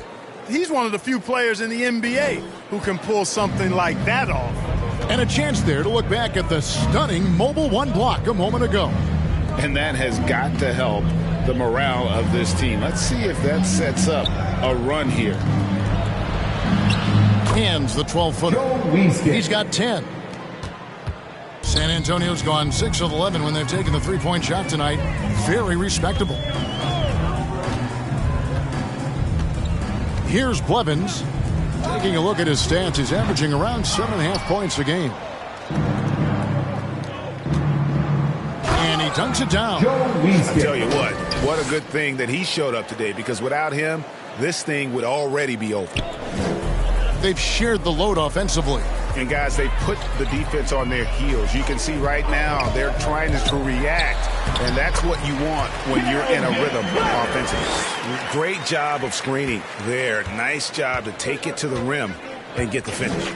He's one of the few players in the NBA who can pull something like that off. And a chance there to look back at the stunning mobile one block a moment ago. And that has got to help the morale of this team. Let's see if that sets up a run here. Hands the 12-footer. He's got 10. San Antonio's gone 6 of 11 when they've taken the three-point shot tonight. Very respectable. Here's Blevins. Taking a look at his stats, he's averaging around 7.5 points a game. And he dunks it down. I tell you what a good thing that he showed up today, because without him, this thing would already be over. They've shared the load offensively. And guys, they put the defense on their heels. You can see right now they're trying to react, and that's what you want when you're in a rhythm offensively. Great job of screening there. Nice job to take it to the rim and get the finish.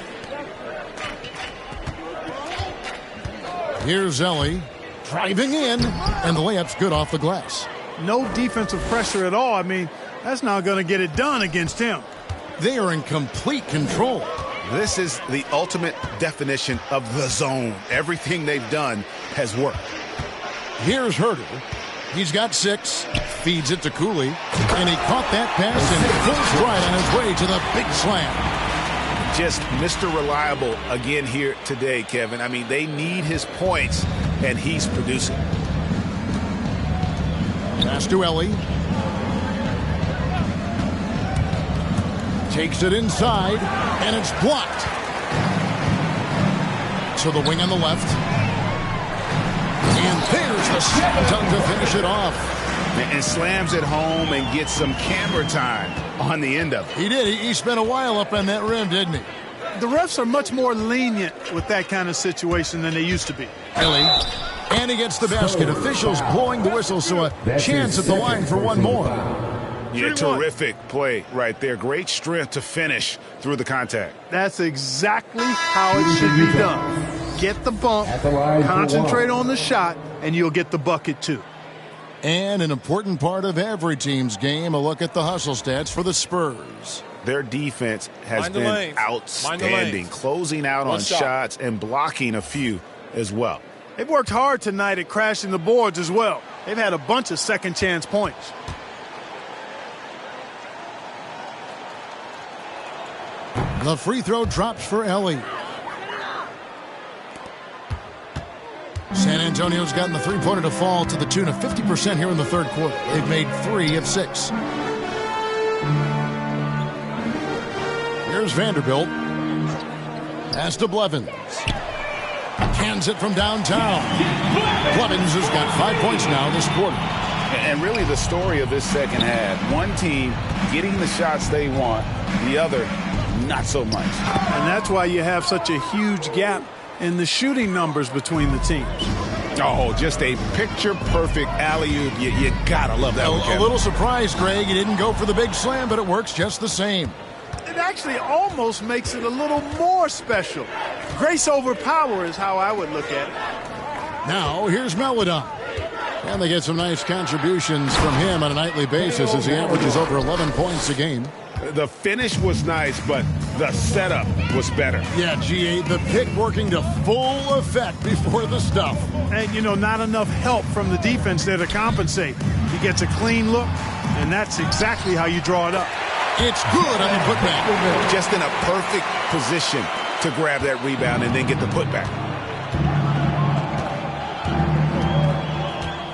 Here's Ellie driving in, and the layup's good off the glass. No defensive pressure at all. I mean, that's not going to get it done against him. They are in complete control. This is the ultimate definition of the zone. Everything they've done has worked. Here's Herter. He's got 6. Feeds it to COOLEY. And he caught that pass in full stride on his way to the big slam. Just Mr. Reliable again here today, Kevin. I mean, they need his points, and he's producing. Pass to Ellie. Takes it inside, and it's blocked. To the wing on the left. And there's the slam dunk to finish it off. And slams it home and gets some camera time on the end of it. He did. He spent a while up on that rim, didn't he? The refs are much more lenient with that kind of situation than they used to be. Ellie. And he gets the basket. Officials blowing the whistle, so a chance at the line for one more. Yeah, terrific play right there. Great strength to finish through the contact. That's exactly how it should be done. Get the bump, concentrate on the shot, and you'll get the bucket too. And an important part of every team's game, a look at the hustle stats for the Spurs. Their defense has been outstanding, closing out on shots and blocking a few as well. They've worked hard tonight at crashing the boards as well. They've had a bunch of second chance points. The free throw drops for Ellie. San Antonio's gotten the three-pointer to fall to the tune of 50% here in the third quarter. They've made 3 of 6. Here's Vanderbilt. Pass to Blevins. Hands it from downtown. Blevins has got 5 points now this quarter. And really the story of this second half, one team getting the shots they want, the other not so much. And that's why you have such a huge gap in the shooting numbers between the teams. Oh, just a picture-perfect alley-oop. You gotta love that one, Kevin. A little surprised, Greg. He didn't go for the big slam, but it works just the same. It actually almost makes it a little more special. Grace over power is how I would look at it. Now, here's Melodon. And they get some nice contributions from him on a nightly basis as he averages over 11 points a game. The finish was nice, but the setup was better. Yeah, G8, the pick working to full effect before the stuff. And, you know, not enough help from the defense there to compensate. He gets a clean look, and that's exactly how you draw it up. It's good on the putback. Just in a perfect position to grab that rebound and then get the putback.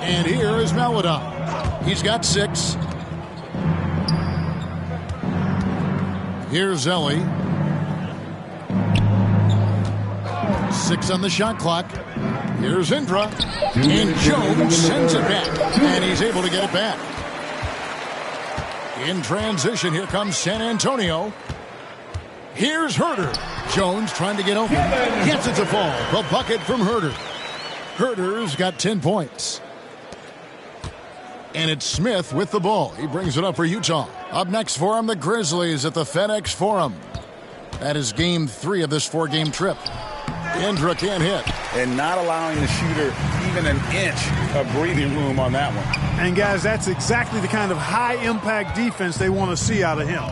And here is Melodon. He's got 6. Here's Ellie. 6 on the shot clock. Here's Indra. And Jones sends it back. And he's able to get it back. In transition, here comes San Antonio. Here's Herter. Jones trying to get open. Gets it to fall. The bucket from Herter. Herter's got 10 points. And it's Smith with the ball. He brings it up for Utah. Up next for him, the Grizzlies at the FedEx Forum. That is game 3 of this 4-game trip. Indra can't hit. And not allowing the shooter even an inch of breathing room on that one. And, guys, that's exactly the kind of high-impact defense they want to see out of him.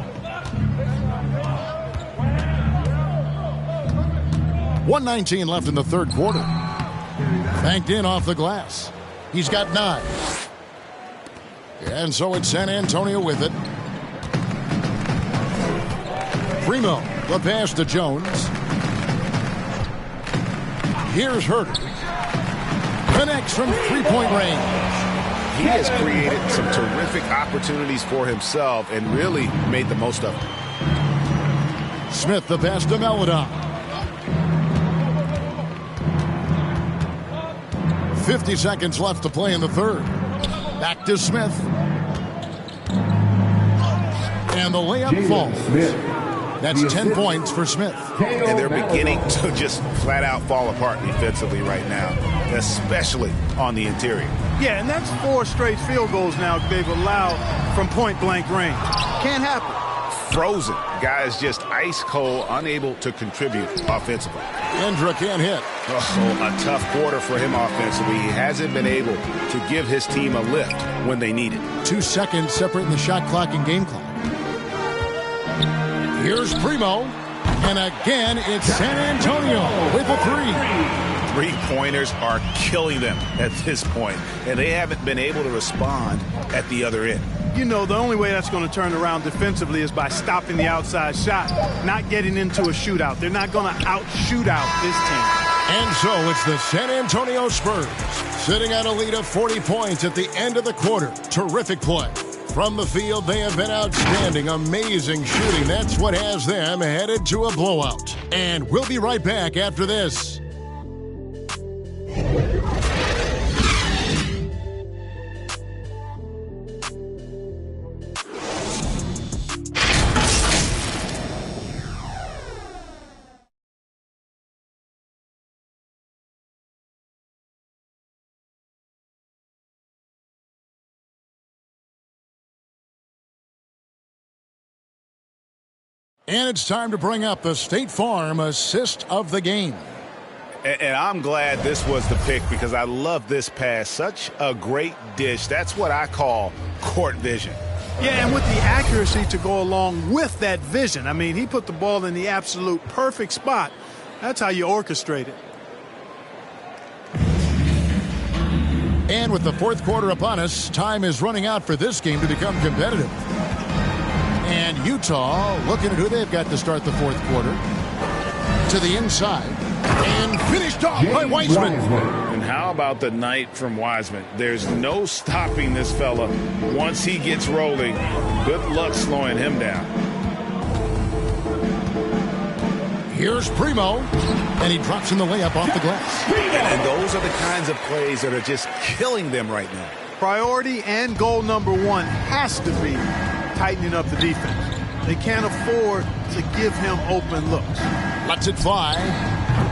1:19 left in the third quarter. Banked in off the glass. He's got 9. And so it's San Antonio with it. Primo, the pass to Jones. Here's Herter. Connects from three-point range. He has created some terrific opportunities for himself and really made the most of them. Smith, the pass to Melodon. 50 seconds left to play in the third. Back to Smith. And the layup falls. That's 10 points for Smith. And they're beginning to just flat out fall apart defensively right now, especially on the interior. Yeah, and that's 4 straight field goals now they've allowed from point-blank range. Can't happen. Frozen. Guys just ice cold, unable to contribute offensively. Indra can't hit. Oh, a tough quarter for him offensively. He hasn't been able to give his team a lift when they need it. 2 seconds separating the shot clock and game clock. Here's Primo. And again, it's San Antonio with a 3. Three-pointers are killing them at this point, and they haven't been able to respond at the other end. You know, the only way that's going to turn around defensively is by stopping the outside shot, not getting into a shootout. They're not going to out-shoot out this team. And so it's the San Antonio Spurs sitting at a lead of 40 points at the end of the quarter. Terrific play. From the field, they have been outstanding. Amazing shooting. That's what has them headed to a blowout. And we'll be right back after this. And it's time to bring up the State Farm assist of the game. And I'm glad this was the pick because I love this pass. Such a great dish. That's what I call court vision. Yeah, and with the accuracy to go along with that vision. I mean, he put the ball in the absolute perfect spot. That's how you orchestrate it. And with the fourth quarter upon us, time is running out for this game to become competitive. And Utah looking at who they've got to start the fourth quarter. To the inside. And finished off by Wiseman. And how about the night from Wiseman? There's no stopping this fella once he gets rolling. Good luck slowing him down. Here's Primo. And he drops in the layup off the glass. And those are the kinds of plays that are just killing them right now. Priority and goal number 1 has to be tightening up the defense. They can't afford to give him open looks. Lets it fly.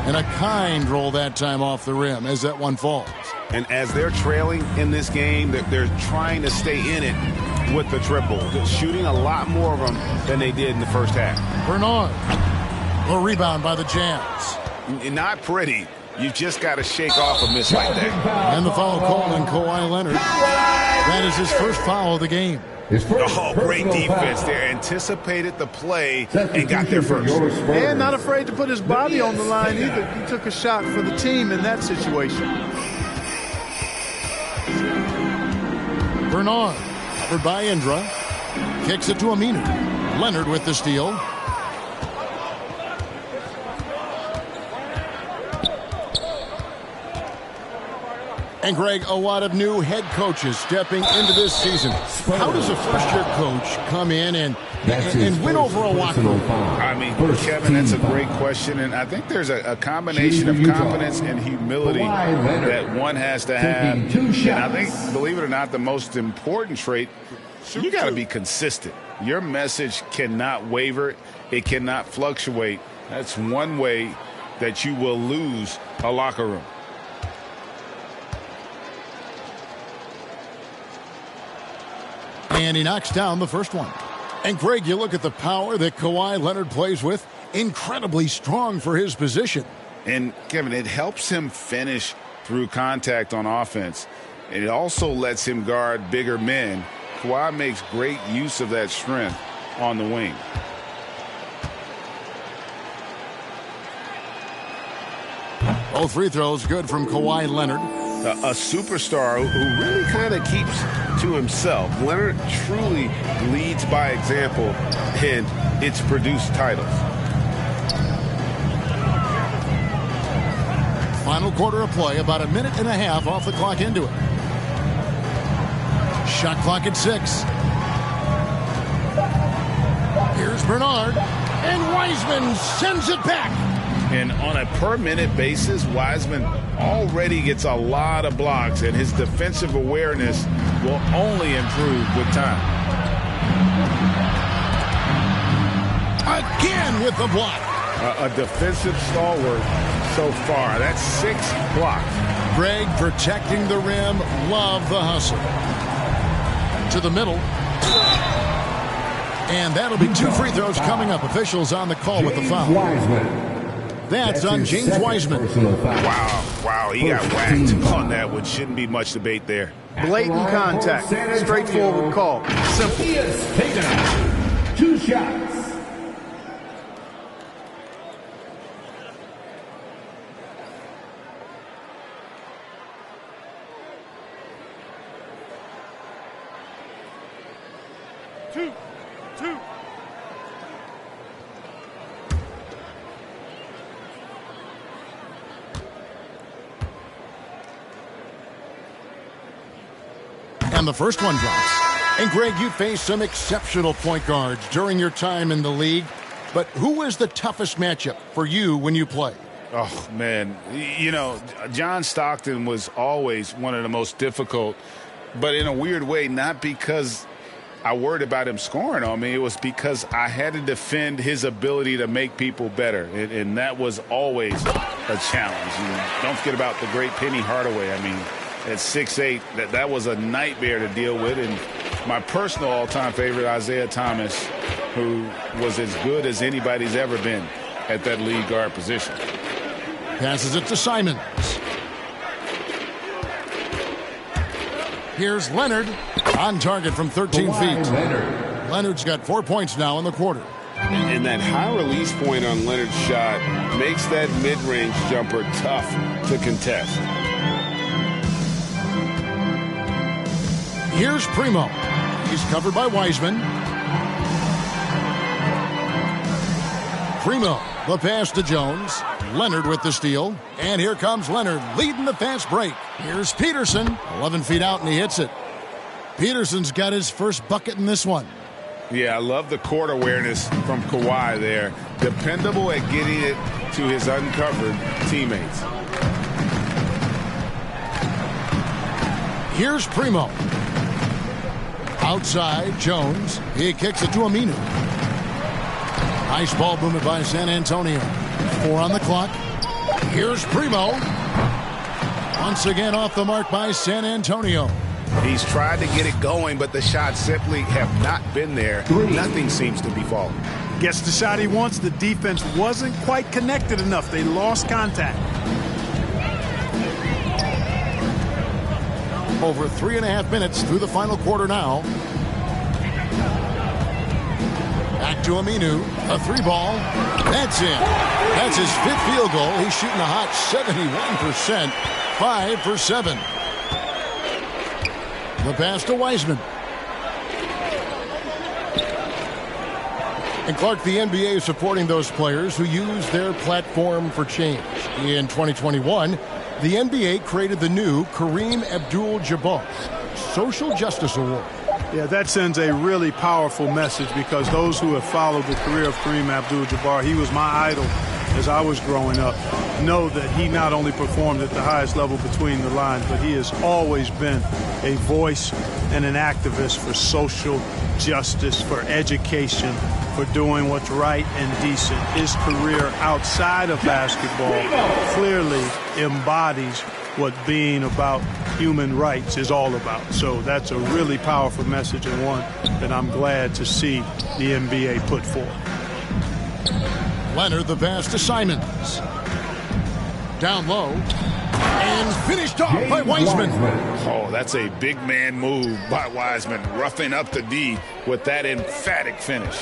And a kind roll that time off the rim as that one falls. And as they're trailing in this game, they're trying to stay in it with the triple. They're shooting a lot more of them than they did in the first half. Bernard. A rebound by the Jazz. Not pretty. You just got to shake off a miss like that. And the foul called on Kawhi Leonard. That is his first foul of the game. Oh, great defense there. Anticipated the play and got there first. And not afraid to put his body on the line either. He took a shot for the team in that situation. Bernard, covered by Indra. Kicks it to Aminu. Leonard with the steal. And Greg, a lot of new head coaches stepping into this season. How does a first-year coach come in and win over a locker room? I mean, Kevin, that's a great question, and I think there's a combination of confidence and humility that one has to have. And I think, believe it or not, the most important trait, you got to be consistent. Your message cannot waver. It cannot fluctuate. That's one way that you will lose a locker room. And he knocks down the first one. And, Greg, you look at the power that Kawhi Leonard plays with. Incredibly strong for his position. And, Kevin, it helps him finish through contact on offense. It also lets him guard bigger men. Kawhi makes great use of that strength on the wing. Both free throws good from Kawhi Leonard. A superstar who really kind of keeps to himself. Leonard truly leads by example, and it's produced titles. Final quarter of play, about a minute and a half off the clock into it. Shot clock at 6. Here's Bernard, and Wiseman sends it back. And on a per-minute basis, Wiseman already gets a lot of blocks, and his defensive awareness will only improve with time. Again with the block. A defensive stalwart so far. That's 6 blocks. Greg protecting the rim. Love the hustle. To the middle. And that'll be 2 free throws coming up. Officials on the call with the foul. That's on James Wiseman. Wow, he got whacked on that one. Shouldn't be much debate there. Blatant contact. Straightforward call. Simple. He has taken out 2 shots. Two. And the first one drops. And, Greg, you faced some exceptional point guards during your time in the league. But who was the toughest matchup for you when you played? Oh, man. You know, John Stockton was always one of the most difficult, but in a weird way, not because I worried about him scoring on me. It was because I had to defend his ability to make people better, and that was always a challenge. And don't forget about the great Penny Hardaway. I mean, at 6'8", that was a nightmare to deal with. And my personal all-time favorite, Isaiah Thomas, who was as good as anybody's ever been at that lead guard position. Passes it to Simons. Here's Leonard on target from 13 feet. Leonard's got 4 points now in the quarter. And that high release point on Leonard's shot makes that mid-range jumper tough to contest. Here's Primo. He's covered by Wiseman. Primo, the pass to Jones. Leonard with the steal. And here comes Leonard leading the fast break. Here's Peterson, 11 feet out, and he hits it. Peterson's got his first bucket in this one. Yeah, I love the court awareness from Kawhi there. Dependable at getting it to his uncovered teammates. Here's Primo. Outside, Jones. He kicks it to Aminu. Nice ball movement by San Antonio. 4 on the clock. Here's Primo. Once again off the mark by San Antonio. He's tried to get it going, but the shots simply have not been there. Nothing seems to be falling. Gets the shot he wants. The defense wasn't quite connected enough. They lost contact. Over 3.5 minutes through the final quarter now. Back to Aminu. A 3-ball. That's in. That's his 5th field goal. He's shooting a hot 71%. 5 for 7. The pass to Wiseman. And Clark, the NBA is supporting those players who use their platform for change. In 2021, the NBA created the new Kareem Abdul-Jabbar Social Justice Award. Yeah, that sends a really powerful message because those who have followed the career of Kareem Abdul-Jabbar, he was my idol as I was growing up, know that he not only performed at the highest level between the lines, but he has always been a voice and an activist for social justice, for education, for doing what's right and decent. His career outside of basketball clearly embodies what being about human rights is all about. So that's a really powerful message, and one that I'm glad to see the NBA put forth. Leonard, the pass to Simons. Down low. And finished off by Wiseman. Oh, that's a big man move by Wiseman, roughing up the D with that emphatic finish.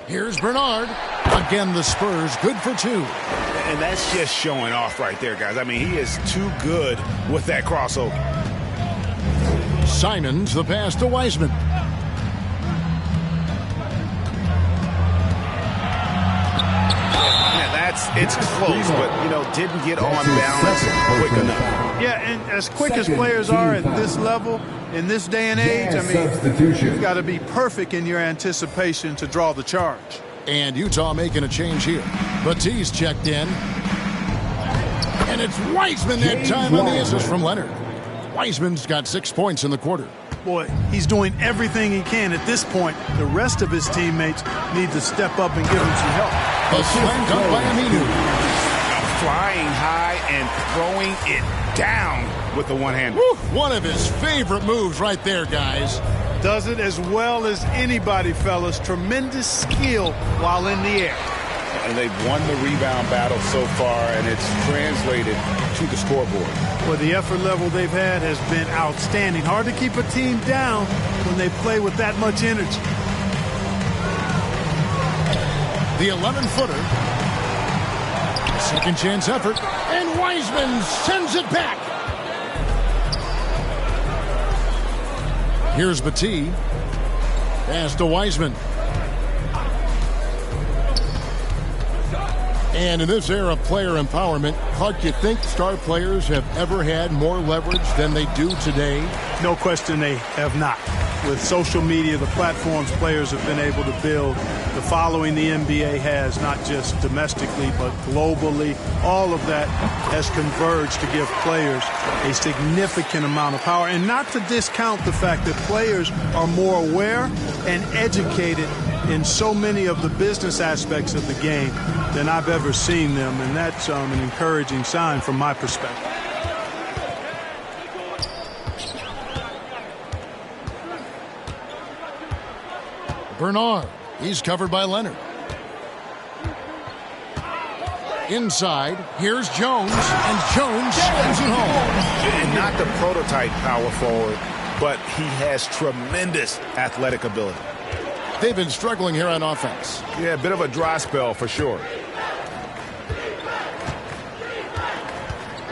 Here's Bernard. Again, the Spurs good for 2. And that's just showing off right there, guys. I mean, he is too good with that crossover. Simons, the pass to Wiseman. It's close, but, you know, didn't get on balance quick enough. Yeah, and as quick as players are at this level, in this day and age, I mean, you've got to be perfect in your anticipation to draw the charge. And Utah making a change here. Batiste checked in. And it's Wiseman that time on the assist from Leonard. Wiseman's got 6 points in the quarter. Boy, he's doing everything he can at this point. The rest of his teammates need to step up and give him some help. A slam dunk by Aminu. Flying high and throwing it down with the one-hand. One of his favorite moves right there, guys. Does it as well as anybody, fellas. Tremendous skill while in the air. And they've won the rebound battle so far, and it's translated to the scoreboard. Well, the effort level they've had has been outstanding. Hard to keep a team down when they play with that much energy. The 11-footer. Second chance effort. And Wiseman sends it back. Here's Batiste. Pass to Wiseman. And in this era of player empowerment, Clark, you think star players have ever had more leverage than they do today? No question they have not. With social media, the platforms players have been able to build, the following the NBA has, not just domestically, but globally, all of that has converged to give players a significant amount of power. And not to discount the fact that players are more aware and educated in so many of the business aspects of the game than I've ever seen them, and that's an encouraging sign from my perspective. Bernard, he's covered by Leonard. Inside, here's Jones, and Jones slams it home. And not the prototype power forward, but he has tremendous athletic ability. They've been struggling here on offense. Yeah, a bit of a dry spell for sure.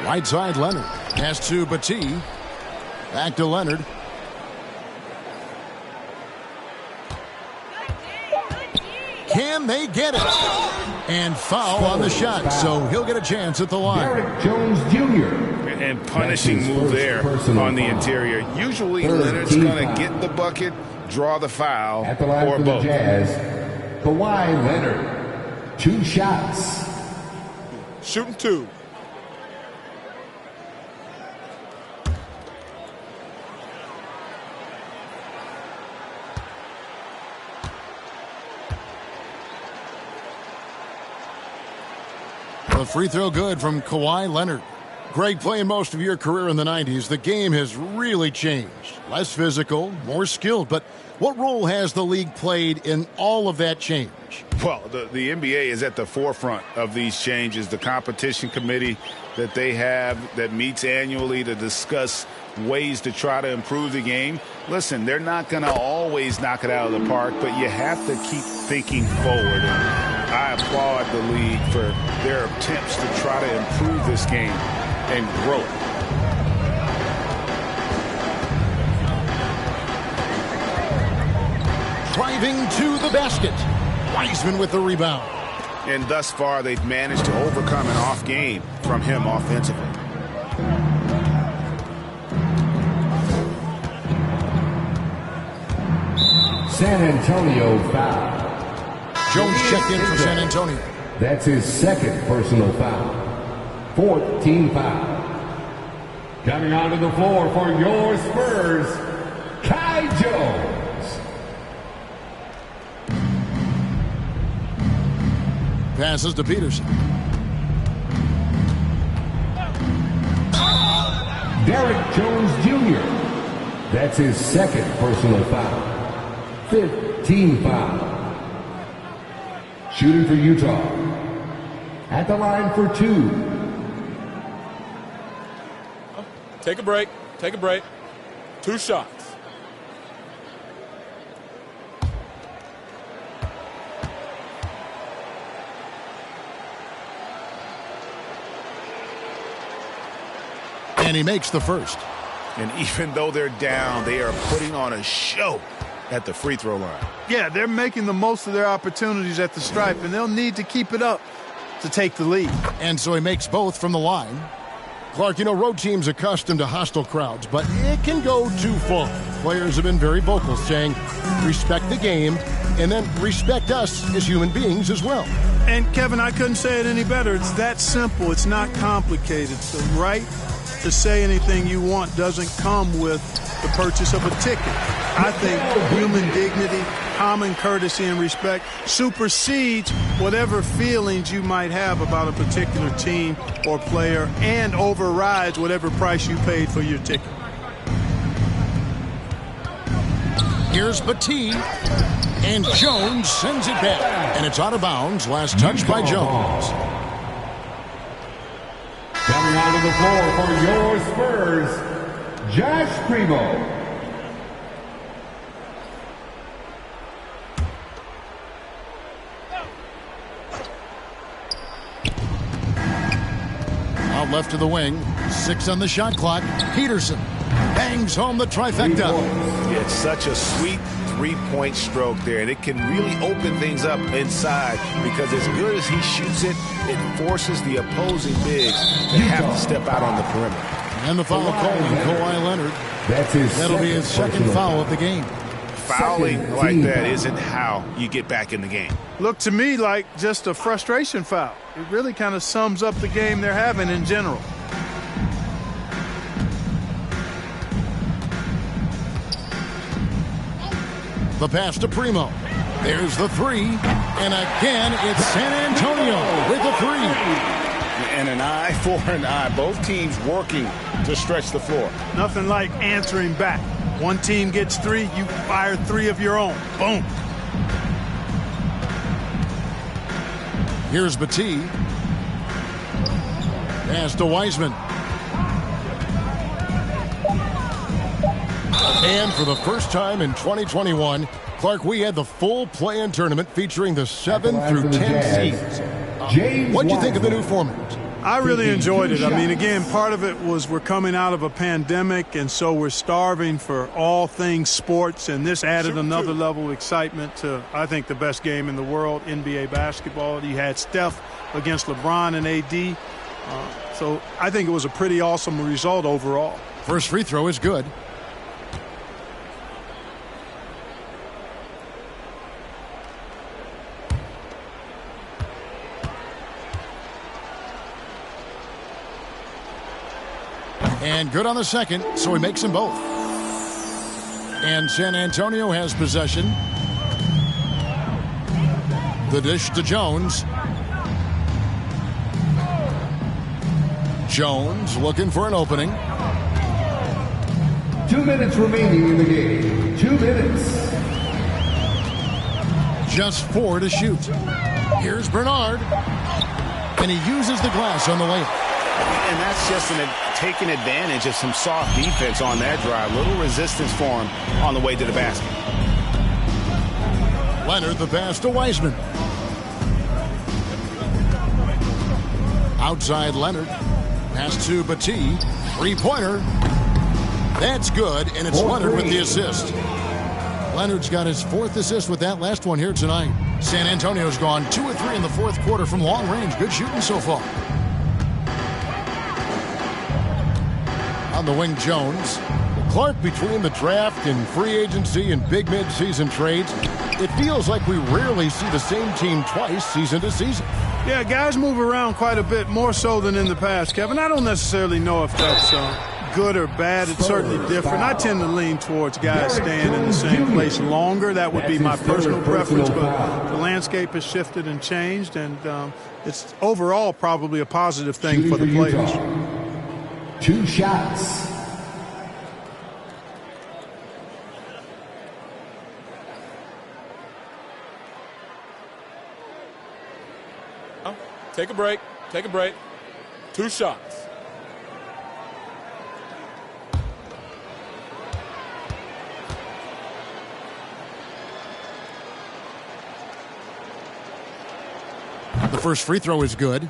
Right side, Leonard. Pass to Batiste. Back to Leonard. Can they get it? And foul on the shot, so he'll get a chance at the line. Derek Jones Jr. And punishing move there on the interior. Usually Leonard's going to get the bucket, draw the foul, at the line or for both. the Jazz, Kawhi Leonard. 2 shots. Shooting 2. the free throw good from Kawhi Leonard. Greg, playing most of your career in the 90s, the game has really changed. Less physical, more skilled. But what role has the league played in all of that change? Well, the NBA is at the forefront of these changes. The competition committee that they have that meets annually to discuss ways to try to improve the game. Listen, they're not going to always knock it out of the park, but you have to keep thinking forward. And I applaud the league for their attempts to try to improve this game and grow it. Driving to the basket. Wiseman with the rebound. And thus far, they've managed to overcome an off game from him offensively. San Antonio foul. Jones checked in for San Antonio. That's his second personal foul. 4th team foul. Coming onto the floor for your Spurs, Kai Jones. Passes to Peterson. Derek Jones Jr. That's his second personal foul. 5th team foul. Shooting for Utah. At the line for 2. Take a break. Take a break. 2 shots. And he makes the first. And even though they're down, they are putting on a show at the free throw line. Yeah, they're making the most of their opportunities at the stripe, and they'll need to keep it up to take the lead. And so he makes both from the line. Clark, you know, road teams accustomed to hostile crowds, but it can go too far. Players have been very vocal, saying, respect the game, and then respect us as human beings as well. And, Kevin, I couldn't say it any better. It's that simple. It's not complicated. The right to say anything you want doesn't come with the purchase of a ticket. I think human dignity, common courtesy, and respect supersedes whatever feelings you might have about a particular team or player and overrides whatever price you paid for your ticket. Here's Batiste, and Jones sends it back. And it's out of bounds. Last touch by Jones. Coming onto the floor for your Spurs, Josh Primo. Out left to the wing. 6 on the shot clock. Peterson bangs home the trifecta. Yeah, it's such a sweet three-point stroke there, and it can really open things up inside because as good as he shoots it, it forces the opposing bigs to have to step out on the perimeter. And the foul called on Kawhi Leonard. That'll be his second foul of the game. Fouling like that isn't how you get back in the game. Looked to me like just a frustration foul. It really kind of sums up the game they're having in general. The pass to Primo. There's the 3. And again, it's San Antonio with the 3. And an eye for an eye. Both teams working to stretch the floor. Nothing like answering back. One team gets 3, you fire 3 of your own. Boom. Here's Batiste. Pass to Wiseman. And for the first time in 2021, Clark, we had the full play-in tournament featuring the 7 through 10 seeds. What'd you think of the new format? I really enjoyed it. I mean, again, part of it was we're coming out of a pandemic, and so we're starving for all things sports, and this added another level of excitement to, I think, the best game in the world, NBA basketball. You had Steph against LeBron and AD. So I think it was a pretty awesome result overall. First free throw is good. And good on the second, so he makes them both. And San Antonio has possession. The dish to Jones. Jones looking for an opening. 2 minutes remaining in the game. 2 minutes. Just 4 to shoot. Here's Bernard. And he uses the glass on the layup. And that's just taking advantage of some soft defense on that drive. Little resistance for him on the way to the basket. Leonard the pass to Wiseman. Outside Leonard. Pass to Battie. Three-pointer. That's good, and it's Leonard with the assist. Leonard's got his 4th assist with that last one here tonight. San Antonio's gone 2 of 3 in the 4th quarter from long range. Good shooting so far. On the wing, Jones. Clark, between the draft and free agency and big mid-season trades, it feels like we rarely see the same team twice season to season. Yeah, guys move around quite a bit, more so than in the past, Kevin. I don't necessarily know if that's good or bad. It's certainly different. I tend to lean towards guys staying in the same place longer. That would be my personal preference, but the landscape has shifted and changed, and it's overall probably a positive thing for the players. 2 shots. Take a break. Take a break. 2 shots. The first free throw is good.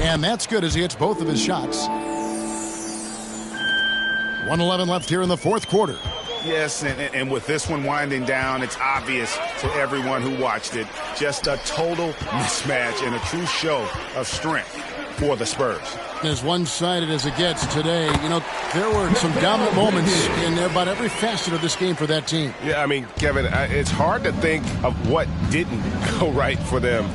And that's good as he hits both of his shots. 1:11 left here in the 4th quarter. Yes, and with this one winding down, it's obvious to everyone who watched it. Just a total mismatch and a true show of strength for the Spurs. As one-sided as it gets today, you know, there were some dominant moments in about every facet of this game for that team. Yeah, I mean, Kevin, it's hard to think of what didn't go right for them.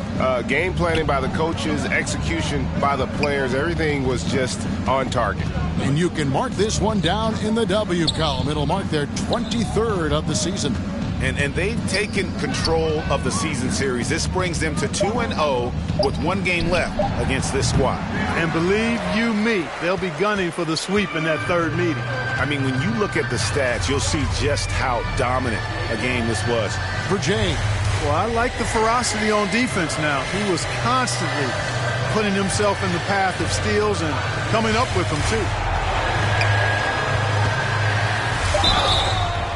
Game planning by the coaches, execution by the players, everything was just on target. And you can mark this one down in the W column. It'll mark their 23rd of the season. And they've taken control of the season series. This brings them to 2-0 with 1 game left against this squad. And believe you me, they'll be gunning for the sweep in that 3rd meeting. I mean, when you look at the stats, you'll see just how dominant a game this was. For Jay. Well, I like the ferocity on defense now. He was constantly putting himself in the path of steals and coming up with them, too.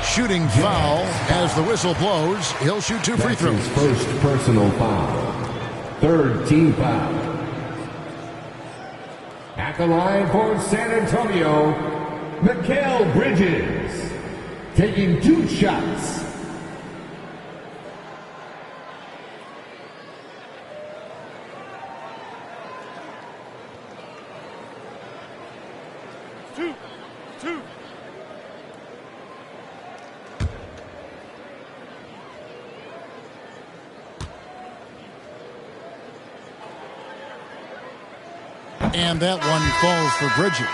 Shooting foul as the whistle blows. He'll shoot 2 free throws. First personal foul. 3rd team foul. At the line for San Antonio, Mikal Bridges, taking 2 shots. And that one falls for Bridges.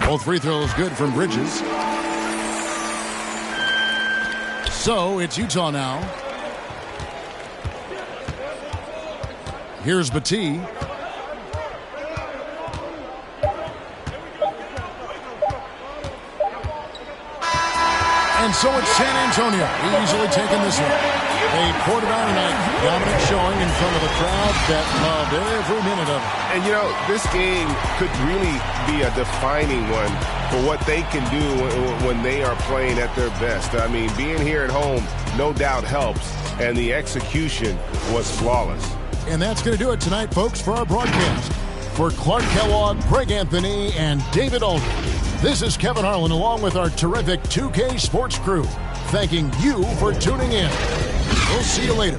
Both free throws good from Bridges. So it's Utah now. Here's Battie. And so it's San Antonio easily taking this one. They poured it on tonight. Dominant showing in front of a crowd that loved every minute of it. And, you know, this game could really be a defining one for what they can do when they are playing at their best. I mean, being here at home no doubt helps, and the execution was flawless. And that's going to do it tonight, folks, for our broadcast. For Clark Kellogg, Greg Anthony, and David Aldridge, This is Kevin Harlan along with our terrific 2K Sports crew, thanking you for tuning in. We'll see you later.